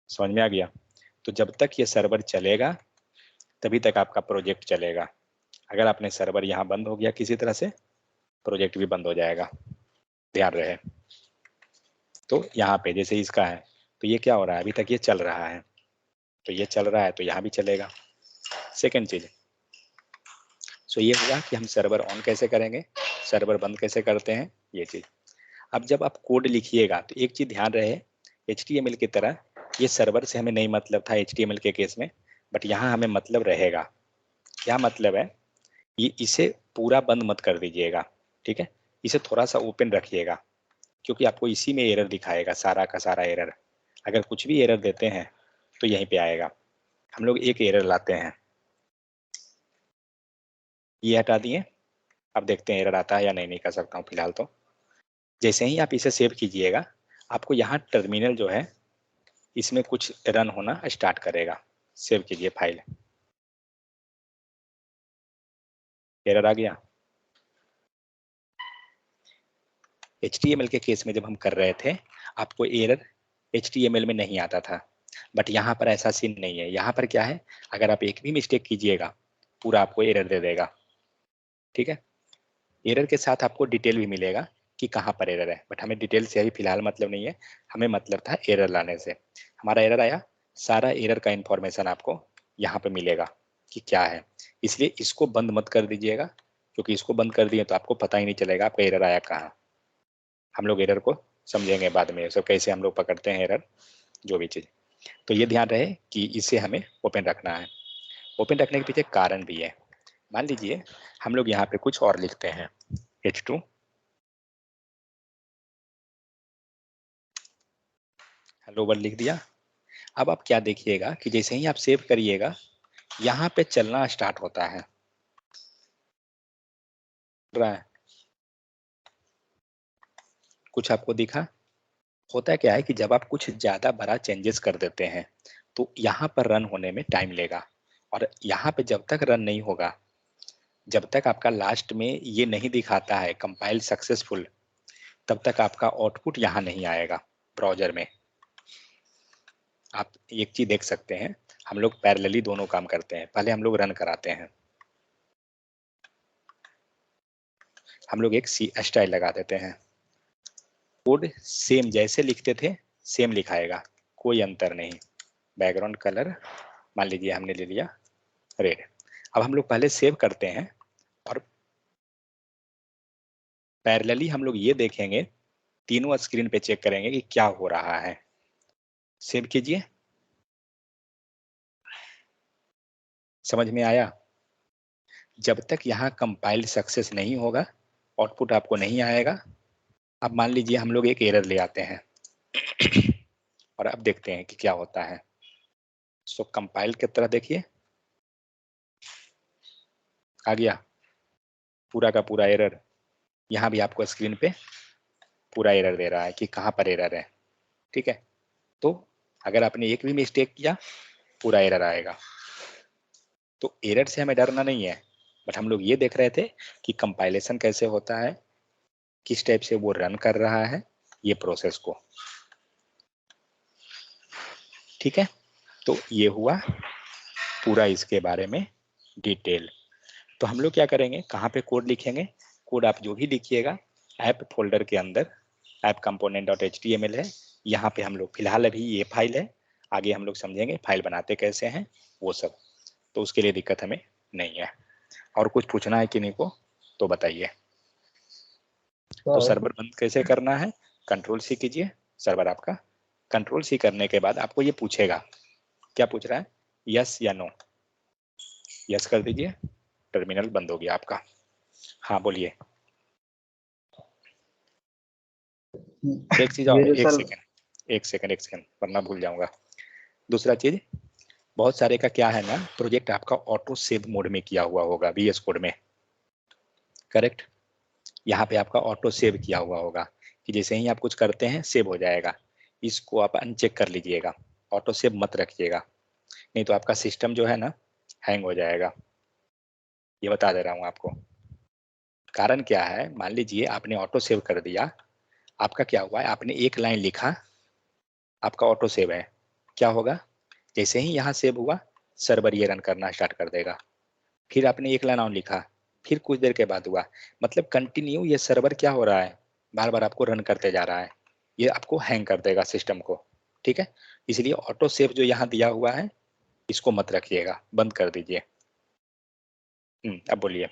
समझ में आ गया? तो जब तक ये सर्वर चलेगा तभी तक आपका प्रोजेक्ट चलेगा। अगर आपने सर्वर यहाँ बंद हो गया किसी तरह से, प्रोजेक्ट भी बंद हो जाएगा, ध्यान रहे। तो यहाँ पे जैसे इसका है, तो ये क्या हो रहा है, अभी तक ये चल रहा है, तो ये चल रहा है तो यहाँ भी चलेगा। सेकेंड चीज, सो ये हुआ कि हम सर्वर ऑन कैसे करेंगे, सर्वर बंद कैसे करते हैं, ये चीज। अब जब आप कोड लिखिएगा तो एक चीज ध्यान रहे, HTML की तरह ये सर्वर से हमें नहीं मतलब था HTML के केस में, बट यहाँ हमें मतलब रहेगा। क्या मतलब है? ये इसे पूरा बंद मत कर दीजिएगा, ठीक है, इसे थोड़ा सा ओपन रखिएगा, क्योंकि आपको इसी में एरर दिखाएगा, सारा का सारा एरर। अगर कुछ भी एरर देते हैं तो यहीं पे आएगा। हम लोग एक एरर लाते हैं, ये हटा दिए। अब देखते हैं एरर आता है या नहीं कर सकता हूँ फिलहाल। तो जैसे ही आप इसे सेव कीजिएगा, आपको यहाँ टर्मिनल जो है इसमें कुछ रन होना स्टार्ट करेगा। सेव कीजिए फाइल, एरर आ गया। HTML के केस में जब हम कर रहे थे आपको एरर HTML में नहीं आता था, बट यहाँ पर ऐसा सीन नहीं है। यहाँ पर क्या है, अगर आप एक भी मिस्टेक कीजिएगा पूरा आपको एरर दे देगा, ठीक है। एरर के साथ आपको डिटेल भी मिलेगा कि कहाँ पर एरर है, बट हमें डिटेल से अभी फिलहाल मतलब नहीं है, हमें मतलब था एरर लाने से। हमारा एरर आया, सारा एरर का इंफॉर्मेशन आपको यहाँ पे मिलेगा कि क्या है। इसलिए इसको बंद मत कर दीजिएगा, क्योंकि इसको बंद कर दिए तो आपको पता ही नहीं चलेगा आपका एरर आया कहाँ। हम लोग एरर को समझेंगे बाद में, सब कैसे हम लोग पकड़ते हैं एरर, जो भी चीज़। तो ये ध्यान रहे कि इसे हमें ओपन रखना है। ओपन रखने के पीछे कारण भी है। मान लीजिए हम लोग यहाँ पे कुछ और लिखते हैं, H2 हेलो वर्ल्ड लिख दिया। अब आप क्या देखिएगा कि जैसे ही आप सेव करिएगा यहाँ पे चलना स्टार्ट होता है। कुछ आपको दिखा? होता क्या है कि जब आप कुछ ज़्यादा बड़ा चेंजेस कर देते हैं तो यहाँ पर रन होने में टाइम लेगा, और यहाँ पे जब तक रन नहीं होगा, जब तक आपका लास्ट में ये नहीं दिखाता है कंपाइल सक्सेसफुल, तब तक आपका आउटपुट यहाँ नहीं आएगा ब्राउजर में। आप एक चीज देख सकते हैं, हम लोग पैरेलली दोनों काम करते हैं। पहले हम लोग रन कराते हैं, हम लोग एक सी स्टाइल लगा देते हैं, कोड सेम जैसे लिखते थे सेम लिखाएगा, कोई अंतर नहीं। बैकग्राउंड कलर मान लीजिए हमने ले लिया रेड। अब हम लोग पहले सेव करते हैं और पैरेलली हम लोग ये देखेंगे, तीनों स्क्रीन पे चेक करेंगे कि क्या हो रहा है। सेव कीजिए, समझ में आया? जब तक यहाँ कंपाइल सक्सेस नहीं होगा आउटपुट आपको नहीं आएगा। अब मान लीजिए हम लोग एक एरर ले आते हैं और अब देखते हैं कि क्या होता है। सो कंपाइल की तरह देखिए, आ गया पूरा का पूरा एरर। यहाँ भी आपको स्क्रीन पे पूरा एरर दे रहा है कि कहाँ पर एरर है। ठीक है, तो अगर आपने एक भी मिस्टेक किया पूरा एरर आएगा। तो एरर से हमें डरना नहीं है, बट हम लोग ये देख रहे थे कि कंपाइलेशन कैसे होता है, किस टाइप से वो रन कर रहा है ये प्रोसेस को। ठीक है, तो ये हुआ पूरा इसके बारे में डिटेल। तो हम लोग क्या करेंगे, कहाँ पे कोड लिखेंगे? कोड आप जो भी लिखिएगा ऐप फोल्डर के अंदर ऐप component.html है, यहाँ पे हम लोग फिलहाल अभी ये फाइल है, आगे हम लोग समझेंगे फाइल बनाते कैसे हैं वो सब, तो उसके लिए दिक्कत हमें नहीं है। और कुछ पूछना है किन्हीं को तो बताइए। तो सर्वर बंद कैसे करना है? कंट्रोल सी कीजिए सर्वर आपका। कंट्रोल सी करने के बाद आपको ये पूछेगा, क्या पूछ रहा है, यस या नो। यस कर दीजिए, टर्मिनल बंद हो गया आपका। हाँ बोलिए। एक चीज और, एक सेकंड वरना भूल जाऊंगा। दूसरा चीज, बहुत सारे का क्या है ना, प्रोजेक्ट आपका ऑटो सेव मोड में किया हुआ होगा VS कोड में, करेक्ट? यहाँ पे आपका ऑटो सेव किया हुआ होगा कि जैसे ही आप कुछ करते हैं सेव हो जाएगा। इसको आप अनचेक कर लीजिएगा, ऑटो सेव मत रखिएगा, नहीं तो आपका सिस्टम जो है ना हैंग हो जाएगा। ये बता दे रहा हूँ आपको। कारण क्या है, मान लीजिए आपने ऑटो सेव कर दिया, आपका क्या हुआ है, आपने एक लाइन लिखा, आपका ऑटो सेव है, क्या होगा, जैसे ही यहाँ सेव हुआ सर्वर ये रन करना स्टार्ट कर देगा। फिर आपने एक लाइन और लिखा, फिर कुछ देर के बाद हुआ, मतलब कंटिन्यू ये सर्वर क्या हो रहा है, बार बार आपको रन करते जा रहा है, ये आपको हैंग कर देगा सिस्टम को। ठीक है, इसलिए ऑटो सेव जो यहाँ दिया हुआ है इसको मत रखिएगा, बंद कर दीजिए। अब बोलिए।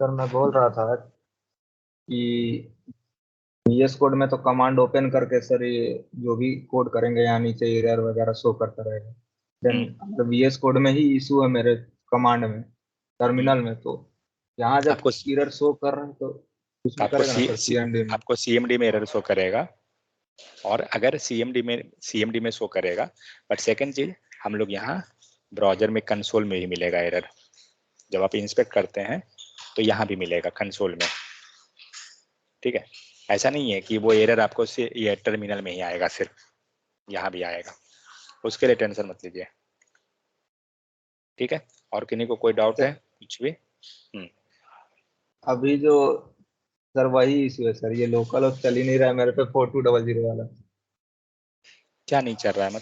सर मैं बोल रहा था कि VS कोड में तो कमांड ओपन करके सर ये जो भी कोड करेंगे यहाँ नीचे एरर वगैरह शो करता रहेगा। देन अगर VS कोड में ही इशू है मेरे कमांड में टर्मिनल में, तो यहाँ जब आपको एरर शो कर रहा है तो उसमें करेगा ना सर CMD में? आपको CMD में एरर शो करेगा, और अगर CMD में शो करेगा, बट सेकंड चीज हम लोग यहाँ ब्राउजर में कंसोल में ही मिलेगा एरर। जब आप इंस्पेक्ट करते हैं तो यहाँ भी मिलेगा कंसोल में। ठीक है, ऐसा नहीं है कि वो एरर आपको ये टर्मिनल में ही आएगा, सिर्फ यहाँ भी आएगा, उसके लिए टेंशन मत लीजिए। ठीक है, और किन्हीं को कोई डाउट है कुछ भी? अभी जो सर वही इशू है सर, ये लोकल और चल ही नहीं रहा है मेरे पे 4200 वाला। क्या नहीं चल रहा है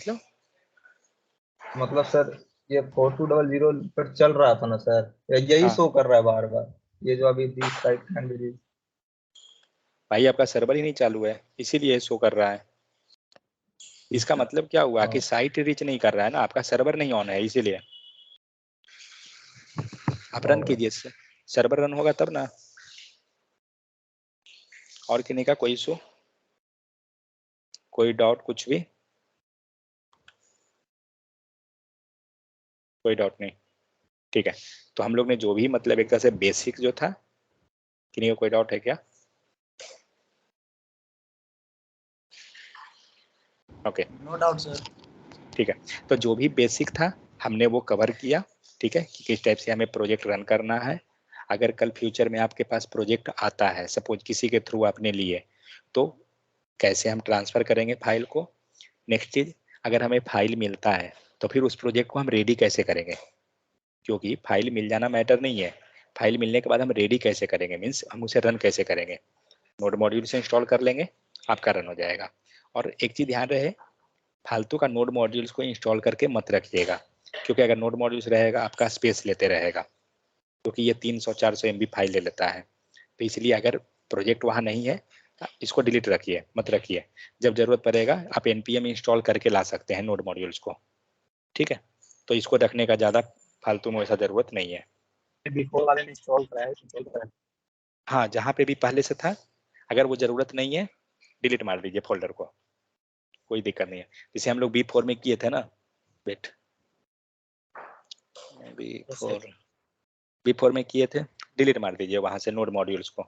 मतलब सर ये 4200 पर चल रहा था ना सर, यही हाँ शो कर रहा है बार बार, ये जो अभी दिस साइट कैन बी। भाई, आपका सर्वर ही नहीं चालू है इसीलिए शो कर रहा है। इसका मतलब क्या हुआ कि साइट रीच नहीं कर रहा है ना, आपका सर्वर नहीं ऑन है इसीलिए। आप रन कीजिए, सर्वर रन होगा तब ना। और किन्हीं का कोई इशू, कोई डाउट, कुछ भी? कोई डाउट नहीं, ठीक है। तो हम लोग ने जो भी मतलब एक तरह से बेसिक जो था, किन्हीं का कोई डाउट है क्या? Okay, no doubt sir. ठीक है। तो जो भी बेसिक था हमने वो कवर किया, ठीक है, कि किस टाइप से हमें प्रोजेक्ट रन करना है। अगर कल फ्यूचर में आपके पास प्रोजेक्ट आता है, सपोज किसी के थ्रू आपने लिए, तो कैसे हम ट्रांसफर करेंगे फाइल को। नेक्स्ट चीज, अगर हमें फाइल मिलता है तो फिर उस प्रोजेक्ट को हम रेडी कैसे करेंगे, क्योंकि फाइल मिल जाना मैटर नहीं है, फाइल मिलने के बाद हम रेडी कैसे करेंगे, मीन्स हम उसे रन कैसे करेंगे। नोड मॉड्यूल से इंस्टॉल कर लेंगे, आपका रन हो जाएगा। और एक चीज ध्यान रहे, फालतू का नोड मॉड्यूल्स को इंस्टॉल करके मत रखिएगा, क्योंकि अगर नोड मॉड्यूल्स रहेगा आपका स्पेस लेते रहेगा, क्योंकि ये 300-400 MB फाइल ले लेता है। तो इसलिए अगर प्रोजेक्ट वहाँ नहीं है, इसको डिलीट रखिए, मत रखिए। जब जरूरत पड़ेगा आप npm इंस्टॉल करके ला सकते हैं नोड मॉड्यूल्स को, ठीक है। तो इसको रखने का ज़्यादा फालतू में ऐसा ज़रूरत नहीं है। बिफोर वाले ने इंस्टॉल कराया। हाँ, जहाँ पे भी पहले से था, अगर वो ज़रूरत नहीं है डिलीट मार दीजिए फोल्डर को, कोई दिक्कत नहीं है। जैसे हम लोग B4 में किए थे ना, वेट, B4 में किए थे, डिलीट मार दीजिए वहाँ से नोड मॉड्यूल्स को,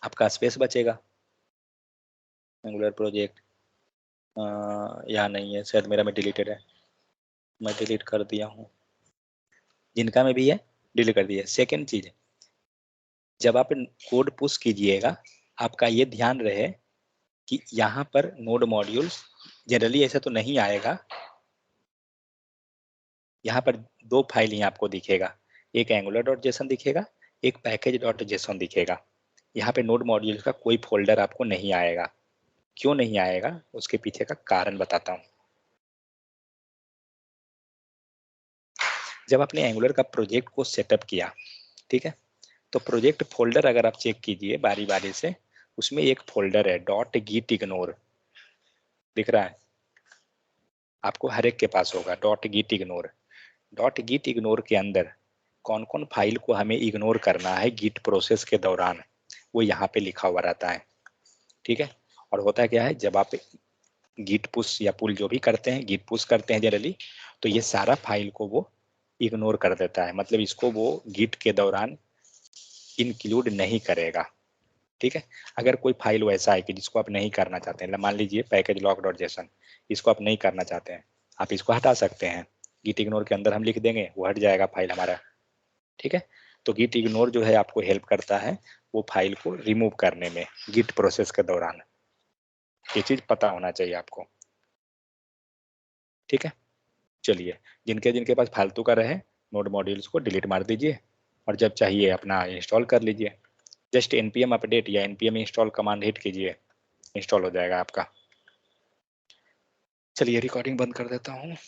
आपका स्पेस बचेगा। एंगुलर प्रोजेक्ट यहाँ नहीं है शायद, मेरा में डिलीटेड है, मैं डिलीट कर दिया हूँ। जिनका में भी है डिलीट कर दिया। सेकेंड चीज, जब आप कोड पुश कीजिएगा, आपका ये ध्यान रहे कि यहाँ पर नोड मॉड्यूल्स जनरली ऐसा तो नहीं आएगा। यहाँ पर 2 फाइल ही आपको दिखेगा, एक angular.json दिखेगा, एक package.json दिखेगा। यहाँ पे नोड मॉड्यूल्स का कोई फोल्डर आपको नहीं आएगा। क्यों नहीं आएगा, उसके पीछे का कारण बताता हूँ। जब आपने एंगुलर का प्रोजेक्ट को सेटअप किया, ठीक है, तो प्रोजेक्ट फोल्डर अगर आप चेक कीजिए बारी बारी से, उसमें एक फोल्डर है .gitignore, दिख रहा है आपको, हर एक के पास होगा .gitignore। .gitignore के अंदर कौन कौन फाइल को हमें इग्नोर करना है गिट प्रोसेस के दौरान, वो यहाँ पे लिखा हुआ रहता है, ठीक है। और होता क्या है, जब आप गिट पुश या पुल जो भी करते हैं, गिट पुश करते हैं जनरली, तो ये सारा फाइल को वो इग्नोर कर देता है, मतलब इसको वो गिट के दौरान इंक्लूड नहीं करेगा, ठीक है। अगर कोई फाइल वैसा है कि जिसको आप नहीं करना चाहते हैं, मान लीजिए package.log.json, इसको आप नहीं करना चाहते हैं, आप इसको हटा सकते हैं, गिट इग्नोर के अंदर हम लिख देंगे, वो हट जाएगा फाइल हमारा, ठीक है। तो गिट इग्नोर जो है आपको हेल्प करता है वो फाइल को रिमूव करने में गिट प्रोसेस के दौरान, ये चीज पता होना चाहिए आपको, ठीक है। चलिए, जिनके जिनके पास फालतू का रहे नोड मॉड्यूल्स को डिलीट मार दीजिए, और जब चाहिए अपना इंस्टॉल कर लीजिए। जस्ट npm अपडेट या npm इंस्टॉल कमांड हिट कीजिए, इंस्टॉल हो जाएगा आपका। चलिए रिकॉर्डिंग बंद कर देता हूँ।